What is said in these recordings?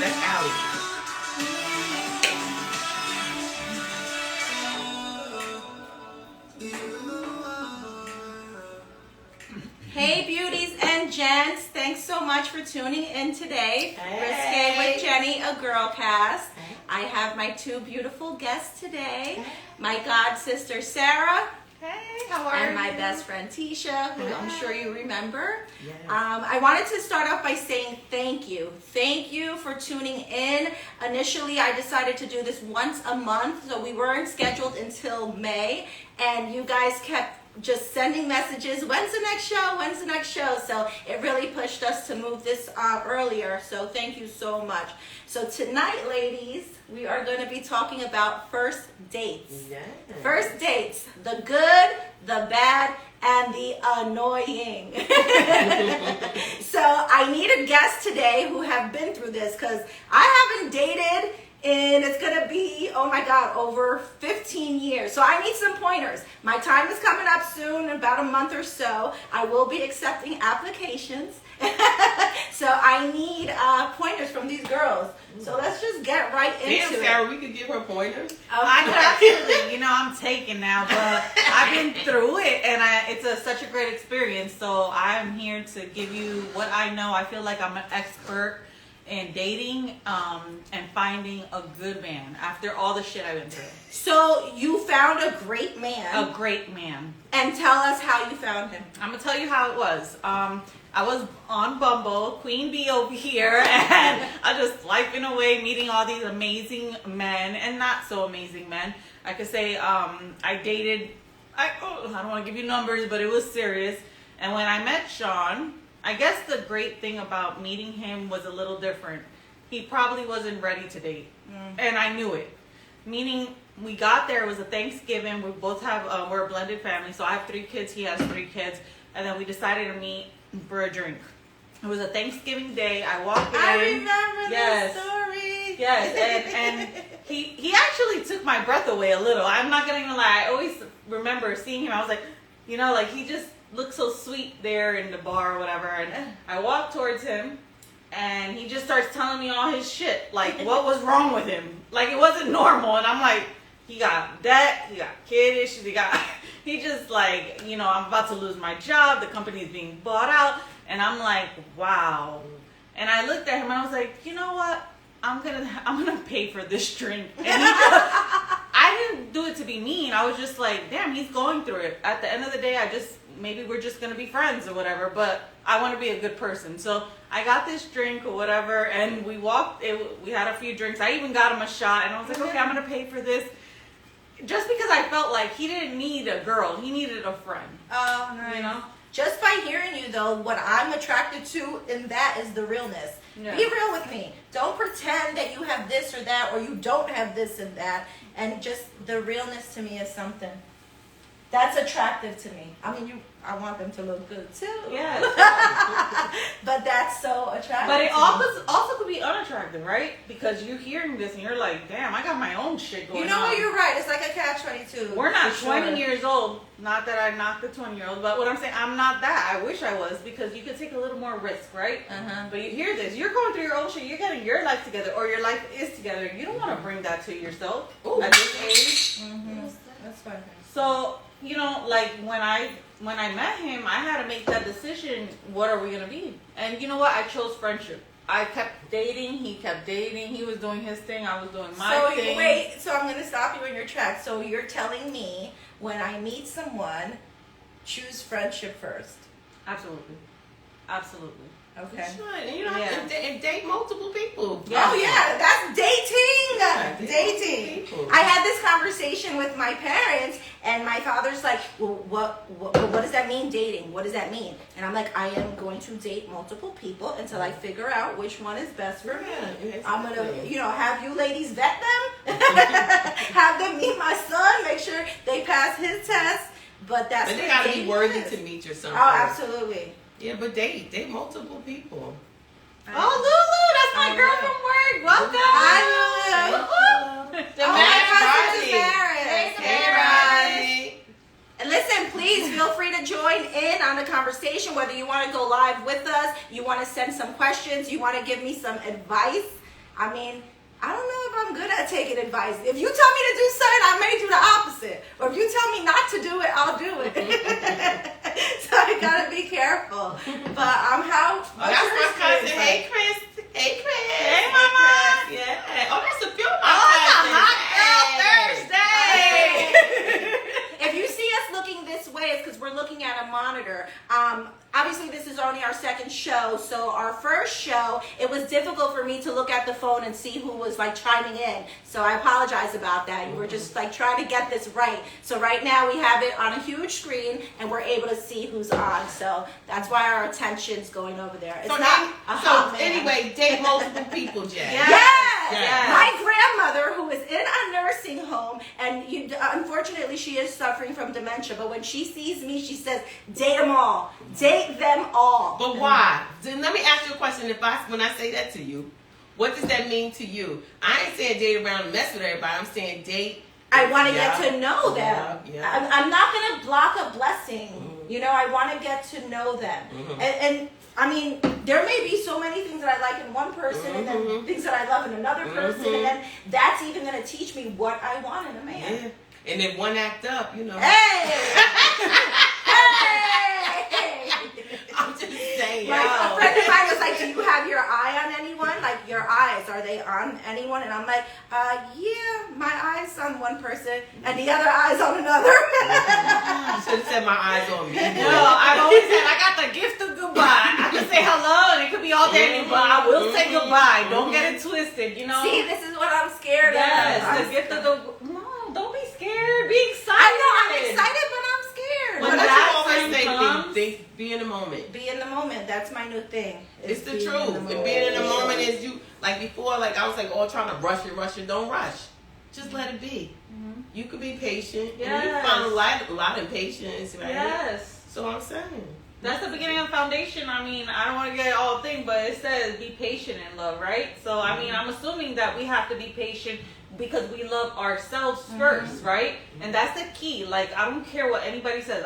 That's Allie. Hey beauties and gents, thanks so much for tuning in today. Risque with Jenny, a girl cast. I have my two beautiful guests today. My god sister Sarah. Hey, how are you? And my best friend Tisha, who I'm sure you remember. Yes. I wanted to start off by saying thank you. Thank you for tuning in. Initially, I decided to do this once a month, so we weren't scheduled until May, and you guys kept just sending messages, when's the next show, when's the next show? So it really pushed us to move this earlier, so thank you so much. So tonight, ladies, we are going to be talking about first dates. Yes. First dates, the good, the bad, and the annoying. So I need a guest today who have been through this, because I haven't dated and it's gonna be, oh my God, over 15 years. So I need some pointers. My time is coming up soon, in about a month or so. I will be accepting applications. So I need pointers from these girls. So let's just get right into it. Sarah, we could give her pointers. I could absolutely, I'm taken now, but I've been through it, and it's such a great experience. So I'm here to give you what I know. I feel like I'm an expert in dating and finding a good man after all the shit I've been through. So you found a great man. A great man. And tell us how you found him. I'm gonna tell you how it was. I was on Bumble, Queen Bee over here, and I just swiping away, meeting all these amazing men and not so amazing men. I could say I dated. I don't want to give you numbers, but it was serious. And when I met Sean, I guess the great thing about meeting him was a little different. He probably wasn't ready to date, and I knew it. Meaning, we got there, it was a Thanksgiving, we both have, we're a blended family, so I have 3 kids, he has 3 kids, and then we decided to meet for a drink. It was a Thanksgiving day, I walked in. I remember this story. Yes, and he actually took my breath away a little. I'm not gonna lie, I always remember seeing him, I was like, he just looked so sweet there in the bar or whatever, and I walked towards him, and he just starts telling me all his shit, like what was wrong with him, like it wasn't normal, and I'm like, he got debt, he got kid issues, he just like, I'm about to lose my job, the company's being bought out, and I'm like, wow, and I looked at him and I was like, you know what, I'm gonna pay for this drink, and I didn't do it to be mean, I was just like, damn, he's going through it. At the end of the day, maybe we're just gonna be friends or whatever, but I want to be a good person. So I got this drink or whatever, and we had a few drinks. I even got him a shot, and I was like, okay, I'm gonna pay for this, just because I felt like he didn't need a girl, he needed a friend. Oh, nice. Just by hearing you though, what I'm attracted to in that is the realness. Yeah. Be real with me. Don't pretend that you have this or that, or you don't have this and that, and just the realness to me is something that's attractive to me. I mean, I want them to look good too. Yeah. But that's so attractive. But it also could be unattractive, right? Because you're hearing this and you're like, damn, I got my own shit going on. You know what? You're right. It's like a catch-22. We're not 20 years old. Not that I knocked the 20-year-old, but what I'm saying, I'm not that. I wish I was, because you could take a little more risk, right? But you hear this. You're going through your own shit. You're getting your life together, or your life is together. You don't want to bring that to yourself at this age. That's fine. So, like when I met him, I had to make that decision. What are we gonna be? And you know what? I chose friendship. I kept dating. He kept dating. He was doing his thing. I was doing my thing. So I'm gonna stop you in your tracks. So you're telling me when I meet someone, choose friendship first? Absolutely. Okay. And you don't have to date multiple people. Yeah. Oh yeah, that's dating. Yeah, dating. People. I had this conversation with my parents, and my father's like, well, what does that mean, dating? What does that mean? And I'm like, I am going to date multiple people until I figure out which one is best for me. Exactly. I'm gonna, have you ladies vet them, have them meet my son, make sure they pass his test. But they gotta be worthy to meet your son. Oh, absolutely. Yeah, but date multiple people. Oh, Lulu, that's my girl from work. Welcome. Hi, Lulu. Hey, Hey, Ronnie. And listen, please feel free to join join in on the conversation, whether you want to go live with us, you want to send some questions, you want to give me some advice. I mean, I don't know if I'm good at taking advice. If you tell me to do something, I may do the opposite. Or if you tell me not to do it, I'll do it. So I gotta be careful. But how? Oh, that's my cousin. Hey, Chris. Hey, Chris. Hey, Mama. Yeah. Oh, that's a few. Oh, it's a hot girl Thursday. If you see us looking this way, it's because we're looking at a monitor. Obviously, this is only our second show. So our first show, it was difficult for me to look at the phone and see who was like chiming in. So I apologize about that. You were just like trying to get this right. So right now we have it on a huge screen and we're able to see who's on. So that's why our attention's going over there. It's Anyway, date multiple people, Jay. Yes. My grandmother, who is in a nursing home, and unfortunately she is suffering from dementia, but when she sees me, she says, date them all. Date them all. But why? Then let me ask you a question. When I say that to you, what does that mean to you? I ain't saying date around and mess with everybody. I'm saying date. I want to get to know them. Yeah. I'm not going to block a blessing. Mm-hmm. You know, I want to get to know them. Mm-hmm. And I mean, there may be so many things that I like in one person and then things that I love in another person. And then that's even going to teach me what I want in a man. Yeah. And then one act up, you know. Hey! I'm just saying. Like, a friend of mine was like, do you have your eye on anyone? Like, your eyes, are they on anyone? And I'm like, yeah, my eye's on one person and the other eye's on another. You should have said my eyes on me. No, I've always said I got the gift of goodbye. I can say hello and it could be all day, but I will say goodbye. Don't get it twisted, you know? See, this is what I'm scared of. Yes, the gift of the... No, don't be scared. Be excited. I know, I'm excited, but I'm scared. When that you always time say comes, be in the moment. Be in the moment. That's my new thing. It's the truth. And being in the moment is you, like before, like I was like, oh, trying to rush it. Don't rush. Just let it be. Mm-hmm. You could be patient. Yes. And you find a lot of patience, right? Yes. So I'm saying. That's the beginning of the foundation. I mean, I don't want to get all thing, but it says be patient in love, right? So, I mean, I'm assuming that we have to be patient because we love ourselves first, right? And that's the key. Like, I don't care what anybody says.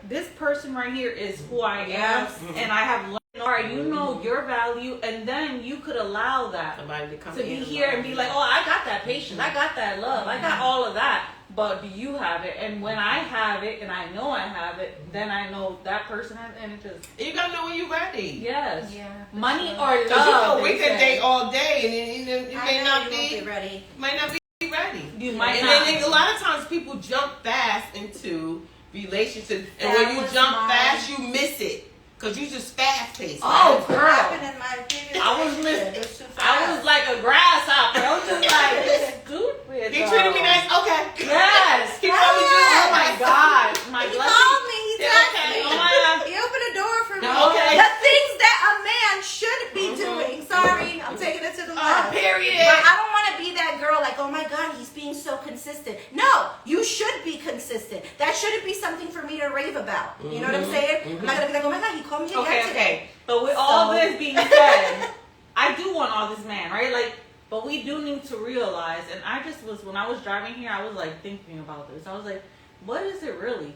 This person right here is who I am, and I have learned. All right, you know your value, and then you could allow that to be here and be like, oh, I got that patience, I got that love, I got all of that. But do you have it? And when I have it, and I know I have it, then I know that person has it. And it just... You gotta know when you're ready. Yes. Yeah. Money or Because love. we can date all day, and then you may not be ready. Might not be ready. You might and not. then a lot of times people jump fast into relationships, and That when you was jump my- fast, you miss it. Because you just fast paced. Oh, girl. I was listening. I was like a grasshopper. I was just like, stupid. He treated me nice. Okay. Yes. He probably just, Oh my God. My He blessing. called me. He Yeah, texted okay. me. Oh my God. He opened a door for me. Okay. The things that a man should be doing. Sorry, I'm taking it to the left. Period. But I don't want to be that girl like, oh my God, he's being so consistent. No, you should be consistent. That shouldn't be something for me to rave about. You know what I'm saying? I'm not going to be like, oh my God, he called me again today. But with all this being said, I do want all this man, right? Like, but we do need to realize, and I just was, when I was driving here, I was like thinking about this. I was like, what is it really?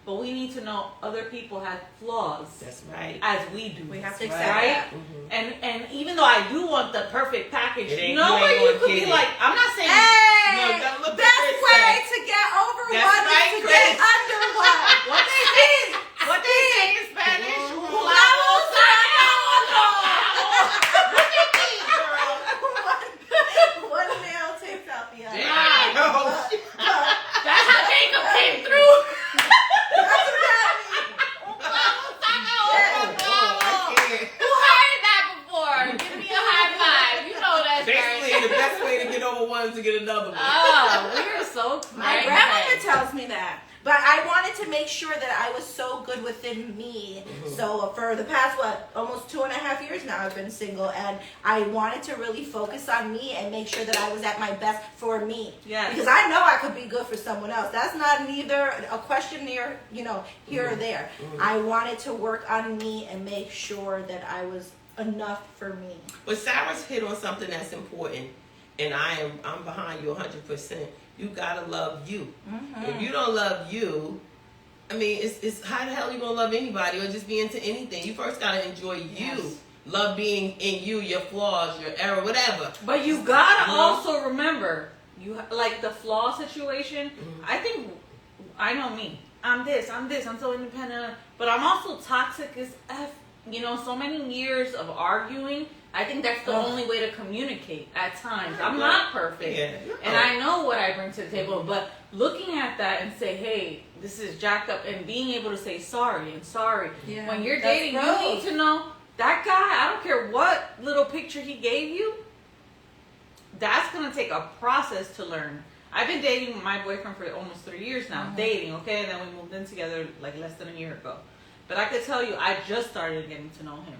But we need to know other people have flaws. That's right. As we do. We have to accept right? that. And even though I do want the perfect package, It ain't- you know you where ain't you gonna could get be it. like, I'm not saying. Hey, No, don't look at best Chris way say. to get over That's one right, is to Chris. get under one. What they say? What they say in Spanish? One nail takes out the other. Yeah. Oh, shit. That's how Jacob came through. That's what that means. I can't. Who heard that before? Give me a high five. You know that's Basically, the best way to get over one is to get another one. Oh, we are so My grandmother tells me that. But I wanted to make sure that I was so good within me. So for the past, almost 2.5 years now, I've been single. And I wanted to really focus on me and make sure that I was at my best for me. Yes. Because I know I could be good for someone else. That's not neither a question near, here or there. I wanted to work on me and make sure that I was enough for me. But Sarah's hit on something that's important, and I'm behind you 100%. You gotta love you. If you don't love you, I mean, it's how the hell you gonna love anybody or just be into anything? You first gotta enjoy you. Yes. Love being in you, your flaws, your error, whatever. But you gotta also remember, like the flaw situation. I think I know me. I'm so independent, but I'm also toxic as F. You know, so many years of arguing. I think that's the only way to communicate at times. I'm not perfect. And I know what I bring to the table, but looking at that and say, hey, this is jacked up, and being able to say sorry and sorry. Yeah, when you're dating, you need to know that guy, I don't care what little picture he gave you, that's going to take a process to learn. I've been dating my boyfriend for almost 3 years now, dating, okay? And then we moved in together like less than a year ago. But I could tell you, I just started getting to know him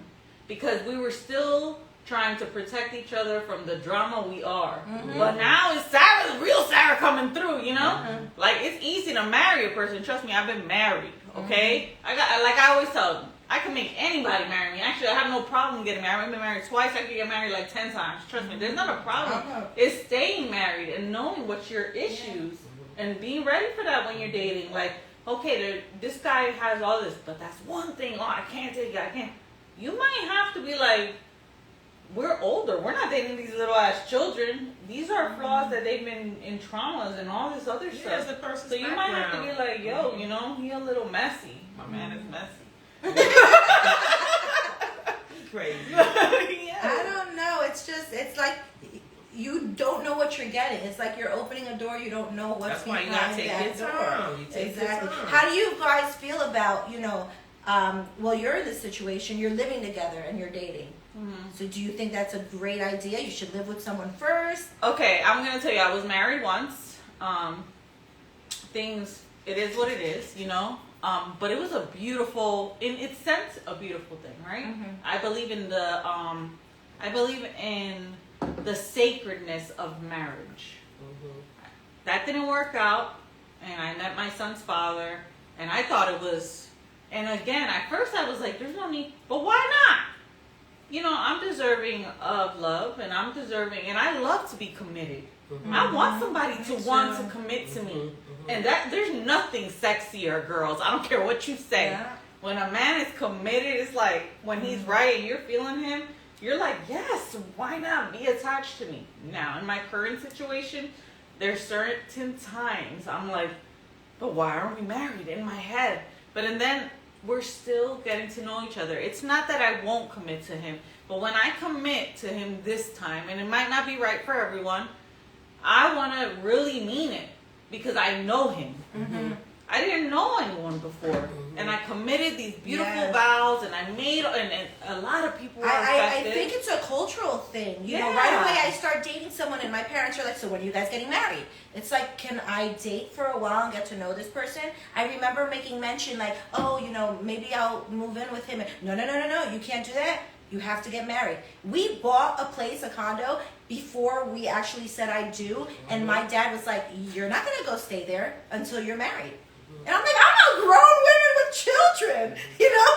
because we were still trying to protect each other from the drama we are. But now it's Sarah, the real Sarah coming through, you know? Like, it's easy to marry a person. Trust me, I've been married, okay? I always tell them, I can make anybody marry me. Actually, I have no problem getting married. I've been married twice. I could get married like 10 times. Trust me, there's not a problem. It's staying married and knowing what's your issues and being ready for that when you're dating. Like, okay, this guy has all this, but that's one thing. Oh, I can't take it. I can't. You might have to be like, we're older. We're not dating these little ass children. These are flaws that they've been in traumas and all this other stuff. So you might have to be like, yo, you know, he a little messy. My man is messy. Crazy. I don't know. It's like you don't know what you're getting. It's like you're opening a door, you don't know what's behind that door. That's why you gotta take your time. You take exactly. Your time. How do you guys feel about, you know, well, you're in this situation, you're living together and you're dating. So do you think that's a great idea? You should live with someone first? Okay, I'm going to tell you, I was married once. It is what it is, you know. But it was a beautiful, in its sense, a beautiful thing, right? I believe in the sacredness of marriage. That didn't work out, and I met my son's father, and I thought it was, and again, at first I was like, there's no need, but why not? You know, I'm deserving of love, and I'm deserving, and I love to be committed. I want somebody to want to commit to me. And that there's nothing sexier, girls. I don't care what you say. Yeah. When a man is committed, it's like when he's right and you're feeling him, you're like, yes, why not be attached to me? Now, in my current situation, there's certain times I'm like, but why aren't we married in my head? And then we're still getting to know each other. It's not that I won't commit to him, but when I commit to him this time, and it might not be right for everyone, I want to really mean it. Because I know him. I didn't know anyone before. And I committed these beautiful vows, and I made, and a lot of people were affected. I think it's a cultural thing. You know, right away I start dating someone, and my parents are like, so when are you guys getting married? It's like, can I date for a while and get to know this person? I remember making mention like, oh, you know, maybe I'll move in with him. No, you can't do that. You have to get married. We bought a place, a condo, before we actually said I do. And my dad was like, you're not going to go stay there until you're married. And I'm like, I'm a grown woman with children, you know?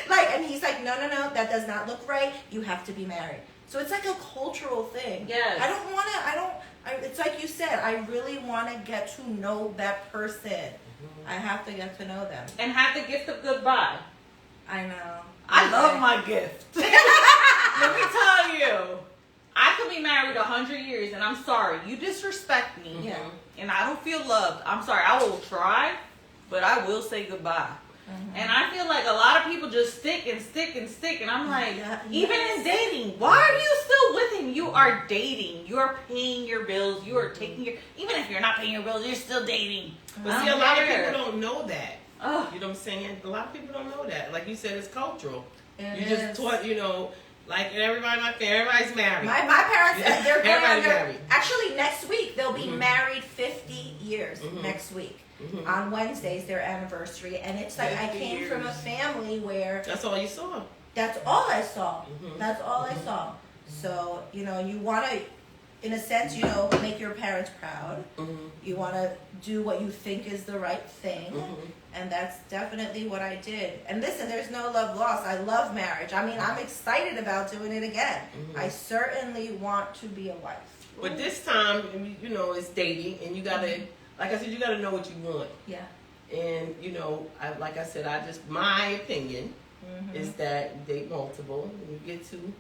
Like, and he's like, no, that does not look right. You have to be married. So it's like a cultural thing. Yes. It's like you said, I really want to get to know that person. I have to get to know them. And have the gift of goodbye. I know. I love my gift. Let me tell you, I could be married 100 years, and I'm sorry, you disrespect me, and I don't feel loved. I'm sorry, I will try, but I will say goodbye. And I feel like a lot of people just stick, and I'm like, even in dating, why are you still with him? You are dating. You are paying your bills. You are taking your, even if you're not paying your bills, you're still dating. But see, a lot of people don't know that. You know what I'm saying? A lot of people don't know that. Like you said, it's cultural. You just taught, you know, like everybody's married. My parents, they're going married. Actually, next week, they'll be married 50 years next week. On Wednesday's their anniversary. And it's like I came from a family where... That's all you saw. That's all I saw. That's all I saw. So, you know, you want to, in a sense, you know, make your parents proud. You want to do what you think is the right thing. And that's definitely what I did. And listen, there's no love lost. I love marriage. I mean, I'm excited about doing it again. I certainly want to be a wife. But this time, you know, it's dating, and you got to, like I said, you got to know what you want. Yeah. And like I said, my opinion is that date multiple, and you get to,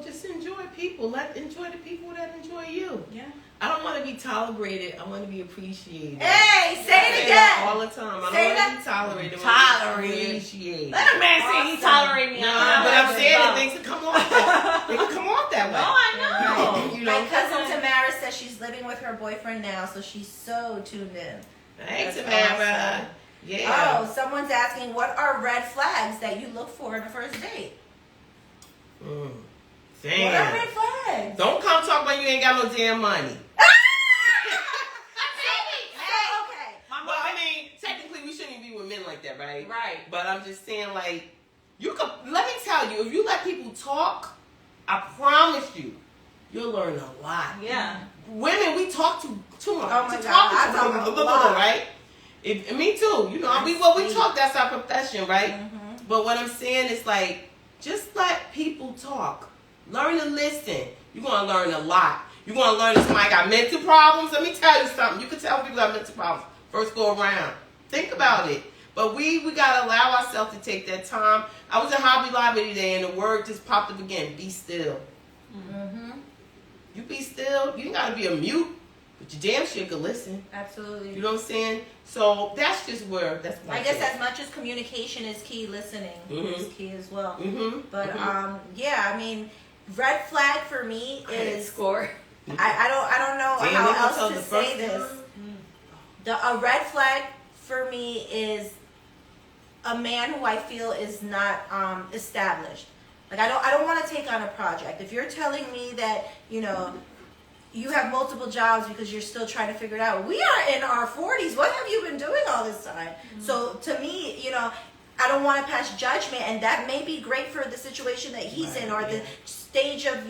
just enjoy people. Enjoy the people that enjoy you. Yeah. I don't want to be tolerated. I want to be appreciated. Hey, say it again. That all the time. I don't want to be tolerated. Tolerated. Appreciated. Let a man say he tolerate me. No, but I'm saying that things can come off that. They can come off that way. No, I know. My cousin Tamara says she's living with her boyfriend now, so she's so tuned in. Hey, That's Tamara. awesome. Yeah. Oh, someone's asking, what are red flags that you look for in a first date? Damn. What are red flags? Don't come talk about you ain't got no damn money. Well, I mean, technically we shouldn't be with men like that, right? Right. But I'm just saying, like, let me tell you, if you let people talk, I promise you'll learn a lot. Yeah. Women, we talk too much. Oh my God, I I talk talk a a little, lot. right? Me too. We talk, that's our profession, right? Mm-hmm. But what I'm saying is, like, just let people talk. Learn to listen. You're going to learn a lot. You're going to learn if somebody got mental problems. Let me tell you something. You can tell people got mental problems first go around. Think about it. But we got to allow ourselves to take that time. I was in Hobby Lobby today, and the word just popped up again. Be still. Mm-hmm. You be still. You ain't got to be a mute, but you damn sure can listen. Absolutely. You know what I'm saying? So that's I guess as much as communication is key, listening is key as well. Mm-hmm. But yeah, I mean, red flag for me is score. I don't know Damn, how they else to the say first this. A red flag for me is a man who I feel is not established. Like I don't want to take on a project. If you're telling me that you have multiple jobs because you're still trying to figure it out. We are in our 40s. What have you been doing all this time? Mm-hmm. So to me, I don't want to pass judgment, and that may be great for the situation that he's in or the stage of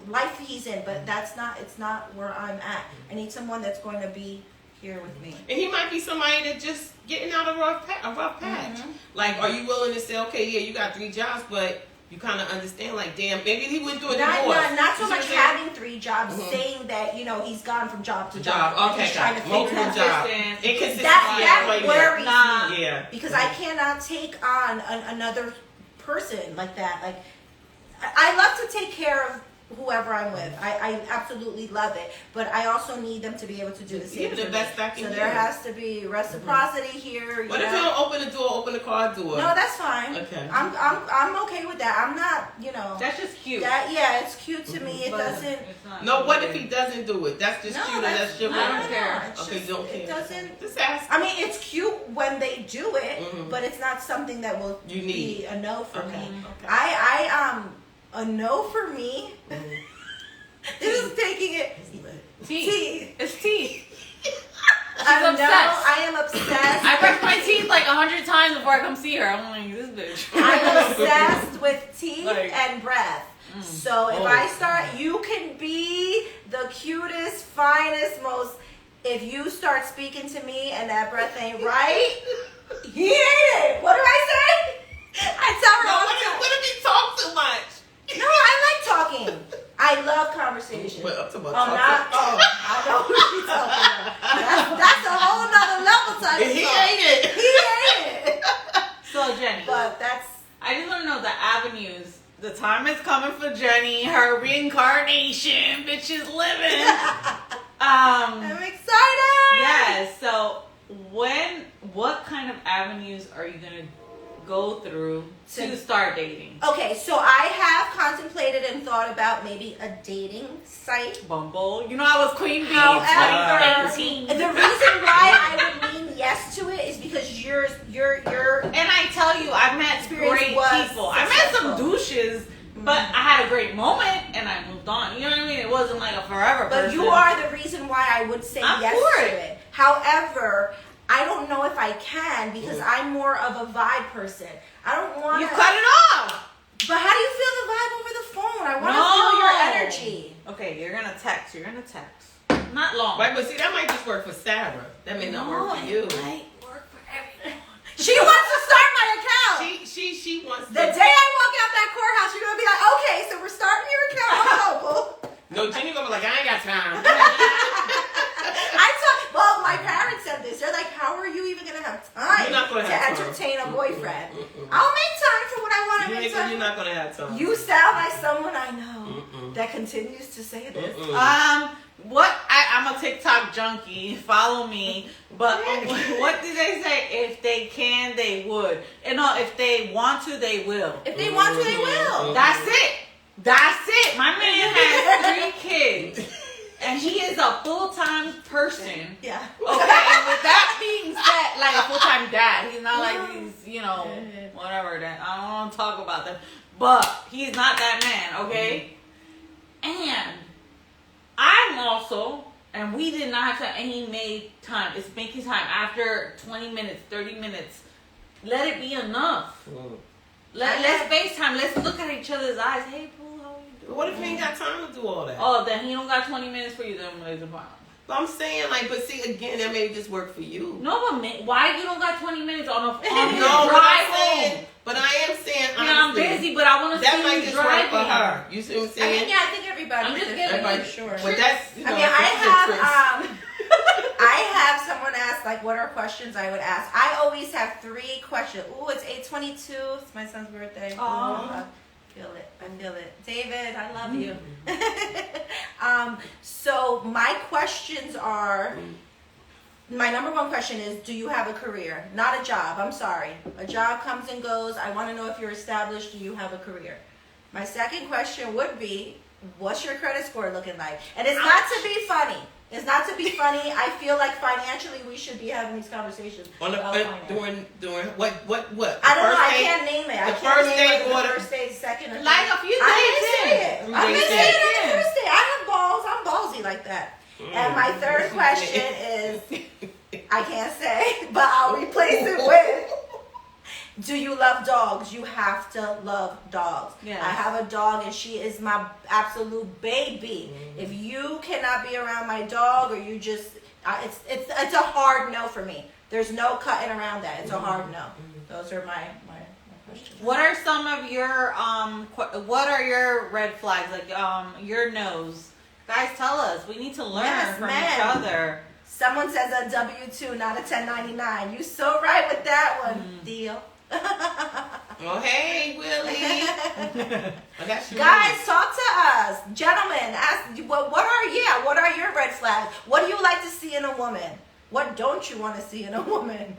life he's in, but it's not where I'm at. I need someone that's going to be here with me. And he might be somebody that just getting out of a rough patch. Mm-hmm. Like, are you willing to say, okay, yeah, you got 3 jobs, but you kind of understand, like, damn, maybe he went through a divorce. Not so much having 3 jobs, saying that, he's gone from job to job. Okay, he's trying to multiple figure jobs. Inconsistency. That worries me. Yeah. Because I cannot take on another person like that. Like, I love to take care of whoever I'm with. I absolutely love it. But I also need them to be able to do the same. You're the best back in So there has to be reciprocity here. What if you don't open the door, open the car door? No, that's fine. Okay. I'm okay with that. I'm not, That's just cute. It's cute to me. It doesn't. No, what if he doesn't do it? That's just cute. That's chivalry. I don't care. Okay, you don't care. It doesn't. Just ask. I mean, it's cute when they do it, but it's not something that will be a no for me. Okay. I a no for me. This is taking it. Teeth. It's teeth. I'm obsessed. I am obsessed. I brush my teeth like 100 times before I come see her. I'm like, this bitch. I'm obsessed with teeth Like, and breath. So if I start, you can be the cutest, finest, most. If you start speaking to me and that breath ain't right, he ain't it. What do I say? I tell her all the time. What if he talk too much? No, I like talking. I love conversation. Well, I'm talking about I know who she's talking about. That's a whole nother level type of He song. ain't it. He ain't it. So, Jenny. But that's. I just want to know the avenues. The time is coming for Jenny. Her reincarnation. Bitch is living. I'm excited. Yes. So, what kind of avenues are you going to go through to start dating? Okay, so I have contemplated and thought about maybe a dating site. Bumble. You know, I was queen bee. However, 2013. the reason why I would mean yes to it is because you're And I tell you, I've met Experience great was people. I met some successful. douches, but I had a great moment and I moved on. You know what I mean? It wasn't like a forever but person. you are the reson why I would say I'm yes for to it. However, I don't know if I can because I'm more of a vibe person. I don't want to. You cut it off. But how do you feel the vibe over the phone? I want to feel your energy. Okay, you're gonna text. Not long. Right, but see, that might just work for Sarah. That may not work for you. It might work for everyone. She wants to start my account. She wants The day I walk out that courthouse, you're gonna be like, okay, so we're starting your account on Bumble. No, Jenny gonna be like, I ain't got time. Well, my parents said this. They're like, how are you even gonna have No. You sound like someone I know that continues to say this. I'm a TikTok junkie. Follow me. But what did they say? If they can, they would. And no, if they want to, they will. If they want to, they will. That's it. That's it. My man has 3 kids. And he is a full-time person. Yeah. Okay, and with that being said, like a full-time dad. He's not like these, whatever that. I don't want to talk about them. But he's not that man, okay? And I'm also, and we did not have time, and he made time. It's making time. After 20 minutes, 30 minutes, let it be enough. Let's FaceTime. Let's look at each other's eyes. Hey, Pooh, how you doing? What if he ain't got time to do all that? Oh, then he don't got 20 minutes for you. Then there's a problem. But I'm saying, like, but see, again, that may just work for you. No, but why you don't got 20 minutes on No, your drive home? but I am saying, I'm busy, but I want to see that might you just work for driving. her. You see what I'm saying? I mean, yeah, I think everybody. I'm just different, getting for it. sure. But that's, I mean, I have someone ask, like, what are questions I would ask? I always have 3 questions. Ooh, it's 8:22. It's my son's birthday. Aw. I feel it. David, I love you. So my questions are, my number 1 question is, do you have a career? Not a job. I'm sorry. A job comes and goes. I want to know if you're established. Do you have a career? My second question would be, what's your credit score looking like? And it's not to be funny. It's not to be funny. I feel like financially we should be having these conversations. On the during what? I don't know. I can't name it. I can't name it. The first day, second, or Like a few days in. I've been saying it on the first day. I have balls. I'm ballsy like that. And my third question is, I can't say, but I'll replace it with, do you love dogs? You have to love dogs. Yes. I have a dog and she is my absolute baby. If you cannot be around my dog, or you just, it's a hard no for me. There's no cutting around that. It's a hard no. Those are my questions. What are some of your what are your red flags? Like your no's? Guys, tell us. We need to learn from each other. Someone says a W-2, not a 1099. You so right with that one. Deal. Oh, hey, Willie. I got you. Guys, talk to us. Gentlemen, ask what are your red flags? What do you like to see in a woman? What don't you want to see in a woman?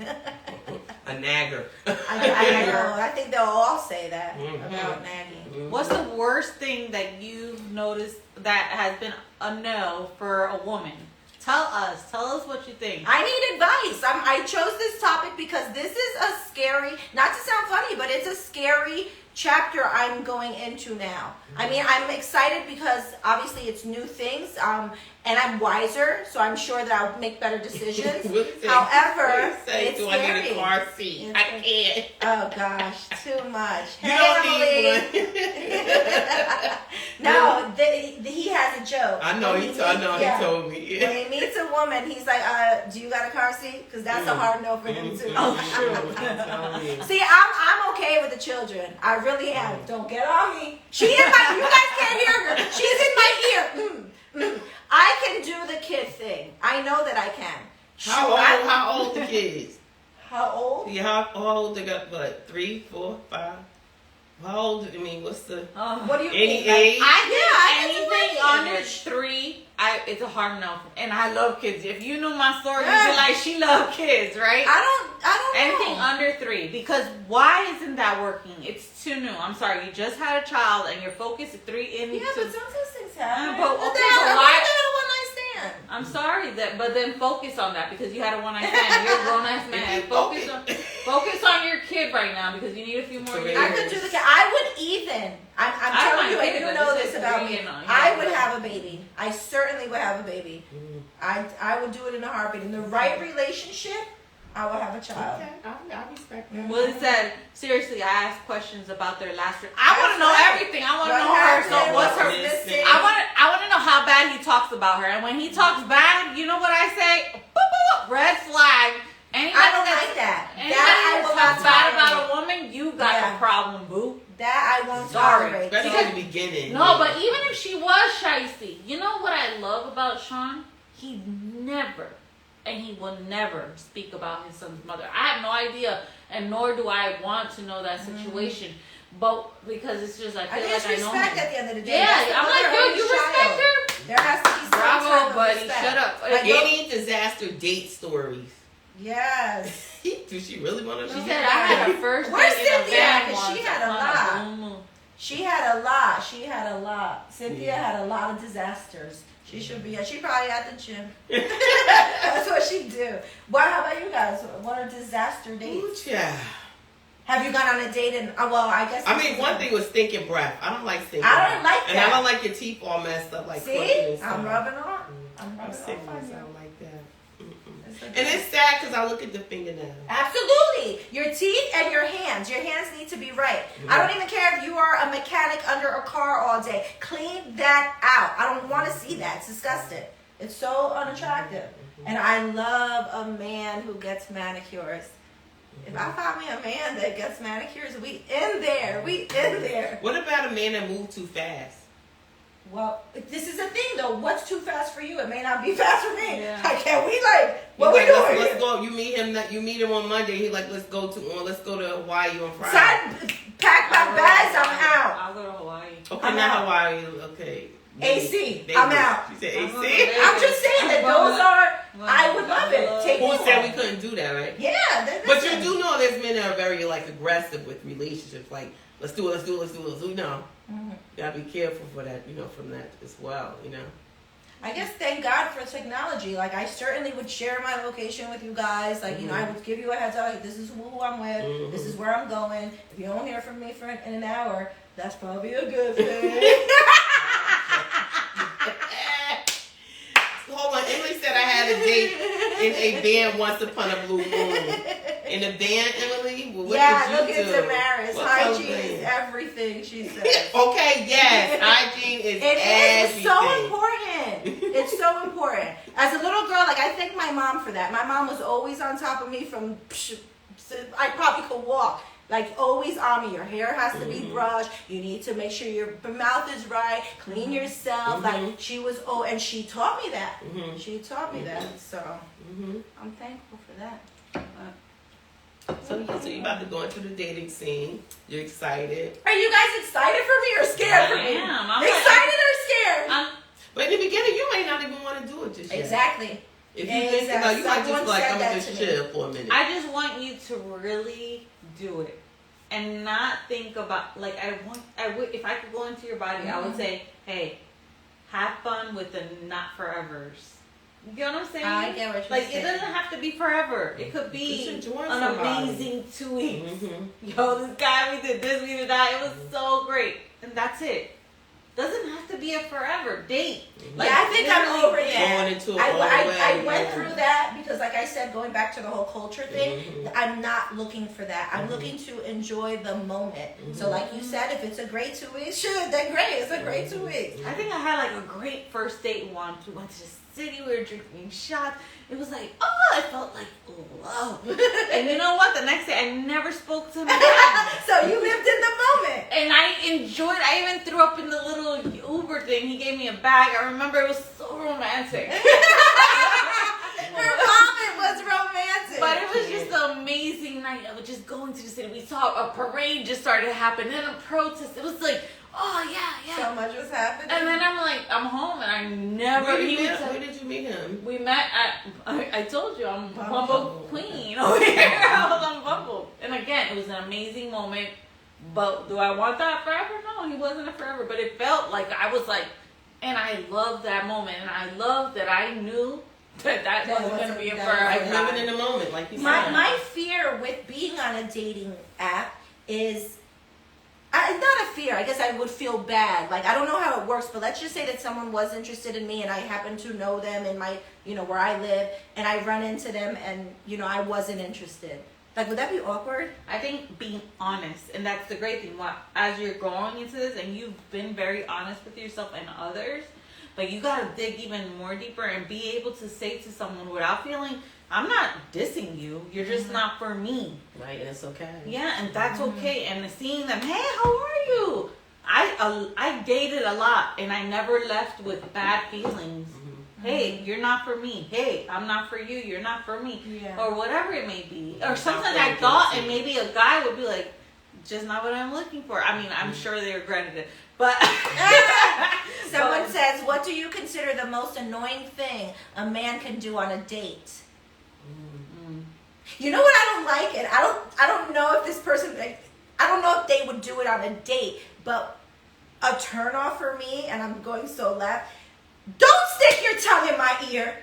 A nagger. I know. I think they'll all say that about nagging. What's the worst thing that you've noticed that has been a no for a woman? Tell us what you think. I need advice. I chose this topic because this is a scary, not to sound funny, but it's a scary chapter I'm going into now. I mean, I'm excited because obviously it's new things, and I'm wiser, so I'm sure that I'll make better decisions. However, it's do scary. I need a car seat? I can't. Oh gosh, too much. You Hey, don't need Emily. one. No, he has a joke. I know. He told me. When he meets a woman, he's like, "Do you got a car seat?" Because that's a hard no for him too. See, I'm okay with the children. I really am. Don't get on me. She in my. You guys can't hear her. She's in my ear. I can do the kid thing. I know that I can. How old the kids? How old? Yeah, how old they got? What, 3, 4, 5? How old? I mean, what's the? What do you any think? age? I Anything under 3, it's a hard no. And I love kids. If you knew my story, you'd be like, she loved kids, right? I don't Anything know. under 3, because why isn't that working? It's too new. I'm sorry, you just had a child and your focus is 3 in. Yeah, but sometimes things happen. But okay, They had so why? a one-night stand. I'm sorry but then focus on that because you had a one-night stand. You're a grown-ass man. Focus on your kid right now because you need a few more years. I could do the. I would even. I'm telling you, and you know this about me. I would have a baby. I certainly would have a baby. I would do it in a heartbeat. In the right relationship, I would have a child. Okay, I respect that. Well, it said, seriously, I asked questions about their last trip. I want to know everything. I want to know her. happened? So what's her? Missing? I want to know how bad he talks about her. And when he talks bad, you know what I say? Boop, boop, red flag. Anybody I don't like that. Anybody That I will talks not bad tolerate. about a woman, you got a problem, boo. That I won't Sorry. tolerate. Especially in the beginning. No, but even if she was shysty, you know what I love about Sean? He never, and he will never speak about his son's mother. I have no idea, and nor do I want to know that situation. but because it's just I I feel think it's like I know respect him. at the end of the day. Yeah, That's the I'm like, mother yo, of you his respect child. her? There has to be some type Bravo, of buddy. respect. Shut up. Like, Any disaster date stories. yes. Do she really want to know? She said I had a first Where's date in a Cynthia? van 'Cause she once. had a I'm lot. like, She had a lot. She had a lot. Cynthia Yeah. had a lot of disasters. She should be. She probably at the gym. That's what she do. Well, how about you guys? What are disaster dates? Ooh, child. Have you gone on a date and? Well, I guess. I mean, one thing was stinking breath. I don't like stinking I breath. don't like And that. I don't like your teeth all messed up like crooked See, and stuff. I'm rubbing on. I'm I'm rubbing sick on of you. sound like that. Mm-mm. It's And okay. it's sad because I look at the fingernails. Absolutely. Your teeth and your hands. Your hands need to be right. I don't even care if you are a mechanic under a car all day. Clean that out. I don't want to see that. It's disgusting. It's so unattractive. And I love a man who gets manicures. If I find me a man that gets manicures, we in there. We in there. What about a man that moved too fast? Well, this is the thing though. What's too fast for you? It may not be fast for me. Yeah. Like, can we what He's we like, doing? let's go. You meet him on Monday. He's like, let's go to Hawaii on Friday. Son, pack my bags. I'm out. I'll go to Hawaii. Okay, I'm not out. Hawaii. Okay. AC. Vegas. I'm out. You said I'm going to AC? Vegas. I'm just saying that those are. I would love it. Take Who me said home. we couldn't do that, right? Yeah, But you do know there's men that are very like aggressive with relationships. Like, let's do it. No, Mhm. you gotta be careful for that. From that as well. I guess thank God for technology. Like I certainly would share my location with you guys. Like I would give you a heads up. Like, this is who I'm with. This is where I'm going. If you don't hear from me in an hour, that's probably a good thing. Hold on, Emily said I had a date in a van once upon a blue moon. In a van, Emily? Well, what Yeah, did look you at do? Damaris. What color Hygiene is van? everything, she says. Okay, yes, hygiene is It is. everything. It's so important. It's so important. As a little girl, like I thank my mom for that. My mom was always on top of me from. I probably could walk. Like always on me. Your hair has to be brushed. You need to make sure your mouth is right. Clean yourself. Like she was. Oh, and she taught me that. She taught me that. So I'm thankful for that. So you about to go into the dating scene. You're excited. Are you guys excited for me or scared for me? I am. I'm Excited or scared? But in the beginning, you may not even want to do it just yet. Exactly. If you think about it, you might just Someone be like, said I'm that going to to just me. chill for a minute. I just want you to really do it and not think about like I would if I could go into your body, I would say, hey, have fun with the not forevers. You know what I'm saying? I get what you're like saying. it doesn't have to be forever. It could be Just enjoy an somebody. amazing 2 weeks. Yo, this guy, we did this, we did that. It was so great, and that's it. Doesn't have to be a forever date. Yeah, I think I'm literally over that. Going into it all the way, I went yeah. through that because, like I said, going back to the whole culture thing, I'm not looking for that. I'm looking to enjoy the moment. So, like you said, if it's a great 2 weeks, sure, then great. It's a great 2 weeks. I think I had like a great first date once. We went to the city, we were drinking shots. It was like, oh, I felt like love. And you know what? The next day, I never spoke to him again. So you lived in the moment. And I enjoyed. I even threw up in the little Uber thing. He gave me a bag. I remember it was so romantic. Her moment was romantic. But it was just an amazing night. I was just going to the city. We saw a parade just started happening, and a protest. It was like, oh yeah. So much was happening. And then I'm like, I'm home, and I never. Where did he you meet him? We met at. I told you I'm Bumble. Bumble Queen over here. I was on Bumble, and again, it was an amazing moment. But do I want that forever? No, he wasn't a forever. But it felt like I was like, and I loved that moment, and I loved that I knew that wasn't going to be a forever. Like living in the moment, like you said. My fear with being on a dating app is not a fear. I guess I would feel bad. Like I don't know how it works, but let's just say that someone was interested in me and I happen to know them in my, where I live, and I run into them and I wasn't interested. Like, would that be awkward? I think being honest, and that's the great thing. As you're going into this, and you've been very honest with yourself and others, but you gotta dig even more deeper and be able to say to someone without feeling, I'm not dissing you. You're just not for me. Right, and it's okay. Yeah, and that's okay. And seeing them, hey, how are you? I dated a lot, and I never left with bad feelings. Hey, you're not for me. Hey, I'm not for you. You're not for me. Yeah. Or whatever it may be. Or sometimes I thought, and maybe a guy would be like, just not what I'm looking for. I mean, I'm sure they regretted it, but Someone says, what do you consider the most annoying thing a man can do on a date? You know what I don't like, and I don't know if this person, like, I don't know if they would do it on a date, but a turn off for me, and I'm going so left. Don't stick your tongue in my ear.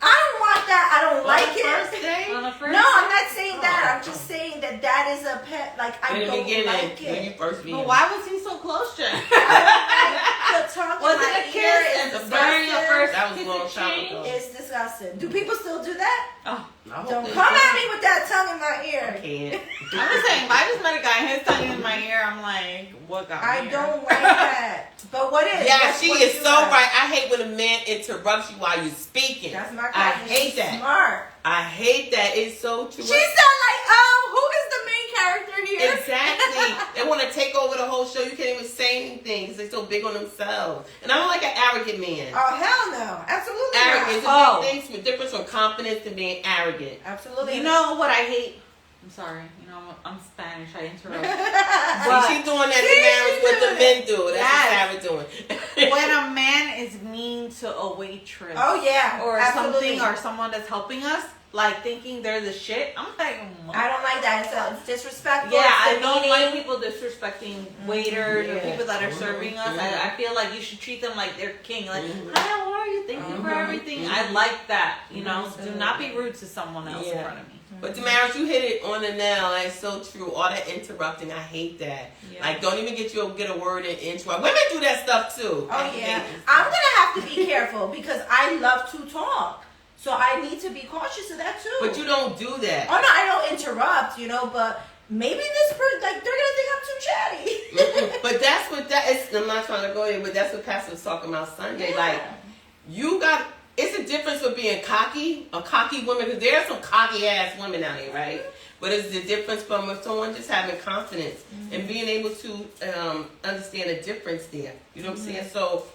I don't want that. I don't like it. First day? on a first No, I'm not saying that. I'm just saying that is a pet. Like, I In the don't beginning, like when you it. first meet But him. why was he so close, Jen? The tongue Was in my it a ear kiss is and during the disgusting. first That was a kiss long time exchange? ago. It's disgusting. Do people still do that? Oh, I hope Don't they come do. at me with that tongue in my I ear. can't. I'm just saying, if I just met a guy and his tongue in my ear, I'm like, what got me I here? don't like that. But what is? Yeah, What- she what is you so like? right. I hate when a man interrupts you while you're speaking. That's my I cousin. hate She's that. Smart. I hate that. It's so true. She's not like, who is the main character here? Exactly. They want to take over the whole show. You can't even say anything because they're so big on themselves. And I don't like an arrogant man. Oh hell no, absolutely Arrogance. not. There's a big thing, difference from confidence and being arrogant. Absolutely. You know what I hate? I'm sorry. You know, I'm Spanish. I interrupt. See, she's doing that to marriage what the men do. That's Yes. what Sarah doing. When a man is mean to a waitress. Oh yeah, Or absolutely. something, or someone that's helping us, like thinking they're the shit. I'm like, I don't like that. It's disrespectful. yeah, it's I don't demeaning. like people disrespecting waiters or Yeah. people that are serving us. I feel like you should treat them like they're king. Like, hi, how are you? Thank you for everything. I like that. You know, do not be rude to someone else in Yeah. front of me. But Damaris, you hit it on the nail. That's so true. All that interrupting, I hate that. Yeah. Like, don't even get a word in intro. Women do that stuff too. Oh yeah, I'm gonna have to be careful because I love to talk, so I need to be cautious of that too. But you don't do that. Oh no, I don't interrupt, but maybe this person, like, they're gonna think I'm too chatty. But that's what that is. I'm not trying to go there, but that's what Pastor was talking about Sunday. Yeah. Like, it's a difference with being cocky, a cocky woman, because there are some cocky ass women out here, right? But it's the difference from if someone just having confidence and being able to understand the difference there. You know what I'm saying? So,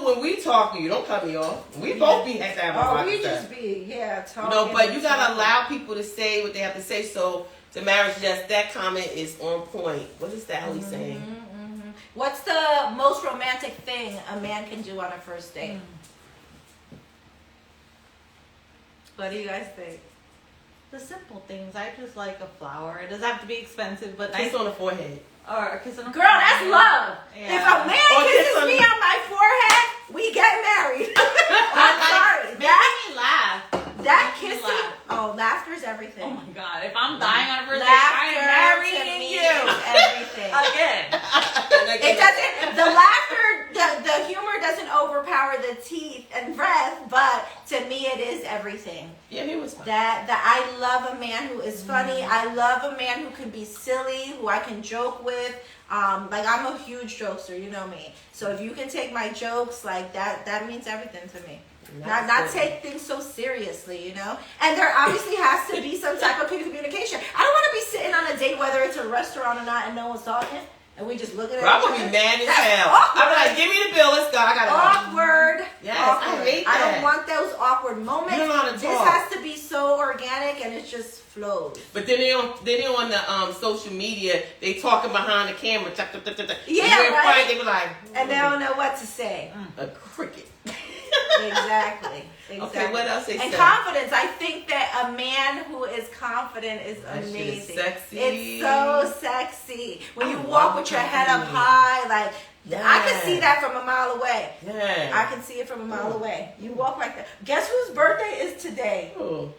when we talk, you don't cut me off. We both have to have a lot we to say. just be talking. No, but you gotta talking. allow people to say what they have to say. So, to marriage, that comment is on point. What is Sally saying? What's the most romantic thing a man can do on a first date? What do you guys think? The simple things. I just like a flower. It doesn't have to be expensive, but nice. Kiss on the forehead. Or a kiss on the Girl, that's love. Yeah. If a man Or kiss kisses on- me on my forehead, we get married. I'm sorry. Make me laugh. That Make me kissing, laugh. laughter is everything. Oh my god! If I'm dying on a first date, I am Laughter to marrying me you is everything. again. It doesn't. The laughter, the humor doesn't overpower the teeth and breath, but to me, it is everything. Yeah, he was fine. That I love a man who is funny. I love a man who can be silly, who I can joke with. Like, I'm a huge jokester, you know me. So if you can take my jokes, like that means everything to me. Not take things so seriously, And there obviously has to be some type of communication. I don't want to be sitting on a date, whether it's a restaurant or not, and no one's talking, and we just looking at Bro, I'm each gonna be other. mad as That's hell. awkward. I'm like, give me the bill, let's go. I gotta go. Awkward. Yes, awkward. I hate I that. don't want those awkward moments. You don't know how to this talk. has to be so organic, and it just flows. But then they on the social media, they talking behind the camera. Yeah, Yeah, in right. front, they be like, And they don't know what to say. a cricket. Exactly. Okay, what else they And say? confidence. I think that a man who is confident is That shit is amazing. sexy. It's so sexy. When you I walk love with your head up confidence. high, like, I can Yeah. see that from a mile away. Yeah. I can see it from a mile away. You walk like that. Guess whose birthday is today? Oh,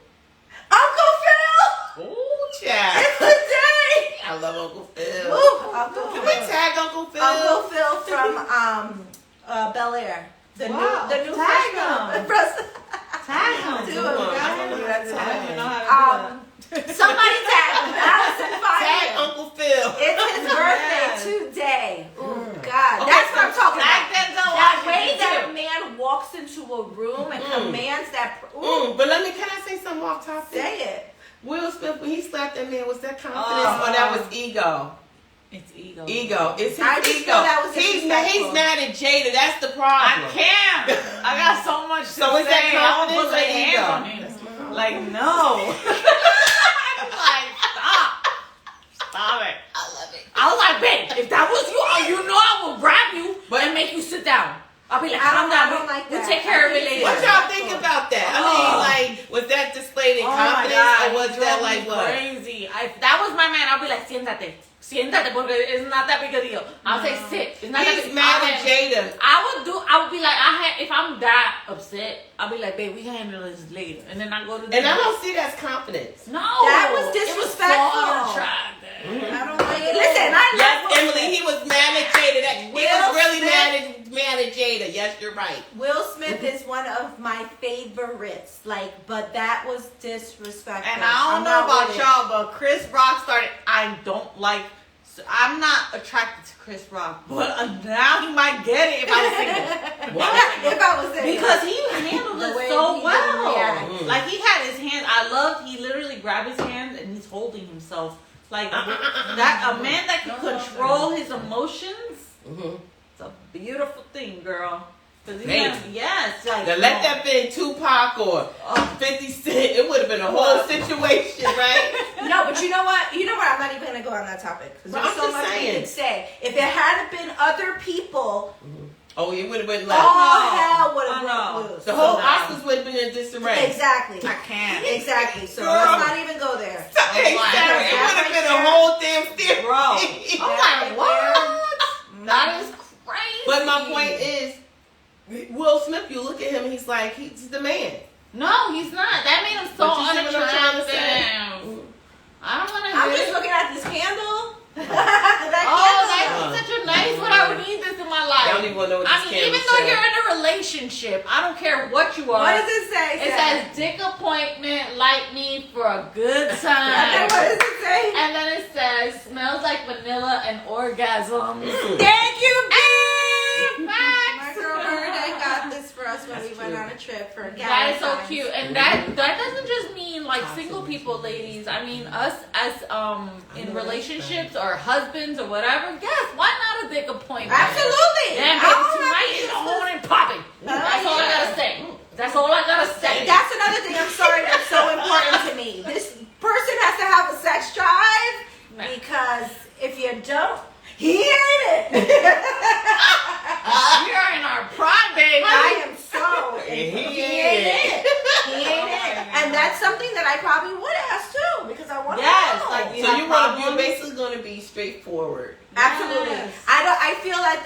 Uncle Phil! Ooh, child. It's today! I love Uncle Phil. Woo, Uncle Can Phil. we tag Uncle Phil? Uncle Phil from Bel Air. The Wow, new tag fresh him. president. Tag him. Do Come it, on, guys. I don't know how to I don't tag. even know how to do that. Somebody tag him. Allison Tag Fire. Uncle Phil. It's his birthday Yes. today. Oh God, Okay, that's what I'm talking Tag about. Denzel That way Washington, that too. a man walks into a room and commands that. But can I say something off topic? Say it. Will Smith, when he slapped that man, was that confidence Oh. or that was ego? It's ego. Ego. It's his I just ego. feel that was he's disrespectful. mad at Jada. That's the I problem. can't. I got so much to So is say. that I won't confidence put or my hands ego? on him. That's my problem. Like, no. Like, stop. Stop it. I love I was like, babe, if that was you, you know I will grab you and make you sit down. I'll be like, calm down. I don't like We'll that. take care of it later. What y'all think about that? I mean, like, was that displayed in confidence, or was that like what? Crazy. If that was my man, I'll be like, siéntate, porque it's not that big a deal. I'll say sit. It's not that He's big. mad at Jada. I would be like, if I'm that upset, I'll be like, babe, we can handle this later, and then I go to. And I don't see that's confidence. No, that was disrespectful. It was so I don't like it. Listen, Yes, Emily, he was mad at Jada. He was really mad at Jada. Yes, you're right. Will Smith is one of my favorites. But that was disrespectful. And I don't know about y'all, but Chris Rock started. I'm not attracted to Chris Rock, but now he might get it if I was single. What? If I was single. Because he handled it so well. Like he had his hands. He literally grabbed his hands and he's holding himself. Like that, a man that can control his emotions. It's a beautiful thing, girl. Yes, like now let that been Tupac or 50 Cent, it would have been a whole situation, right? No, but you know what? I'm not even gonna go on that topic because there's so much we could say. If it hadn't been other people, oh, it would have been like hell would have broke loose. The whole Oscars would have been in disarray. Exactly. I can't. Exactly. So let's not even go there. Exactly. It would have been a whole damn theory. Bro. I'm like, what? That is crazy. But my point is, Will Smith, you look at him, he's like, he's the man. No, he's not. That made him so But you see what I'm trying to say? unattractive. I don't want to. I'm just looking at this candle. That's such a nice one. I would need this in my life. I don't even want to know what this candle even though says. you're in a relationship, I don't care what you are. What does it say? It says dick appointment, like me for a good And time. then what does it say? And then it says smells like vanilla and orgasms. Thank you, Max. My girl Bernadette got this for us when we went on a trip for That is so Valentine's. cute, and that doesn't just mean like single people, ladies. I mean us as in relationships or husbands or whatever. Yes, why not a dick appointment? Absolutely. Damn, baby, tonight is on and popping. That's all I gotta say. That's all I gotta say. That's another thing. I'm sorry, that's so important to me. This person has to have a sex drive because if you don't, he ain't it. We are in our prime, baby. I am so. He He ain't ain't it. He ain't it. And that's something that I probably would ask too because I want to Yes, know. like So you're basically going to be straightforward. Absolutely. Yes. I feel like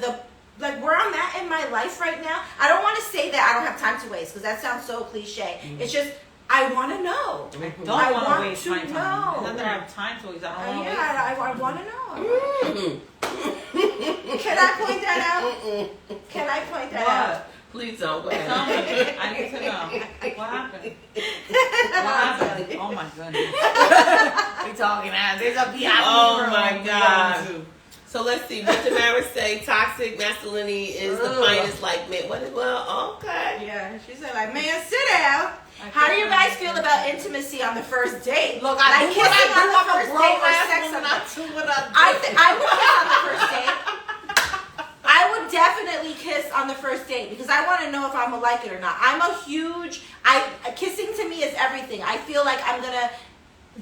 the like where I'm at in my life right now, I don't want to say that I don't have time to waste because that sounds so cliche. It's just I want to know. I want want to waste to my time. know. It's not that I have time to waste. I don't want to waste. I want to know. Can I point that out? Can I point that out? Please don't. Go ahead. Tell me. I need to know. What happened? What happened? Oh my goodness. We talking now. There's a VIP Oh room my we God. going to. So let's see. What did Mara say? Toxic masculinity is the finest like men. What? Well, okay. Yeah, she said like, man, sit down. How do you guys feel about intimacy on the first date? Look, I like do what I kissing do. on the I'm a first grown date or ass sex woman. on the I do what I do. I would kiss on the first date. I would definitely kiss on the first date because I want to know if I'm gonna like it or not. I'm a huge. Kissing to me is everything. I feel like I'm gonna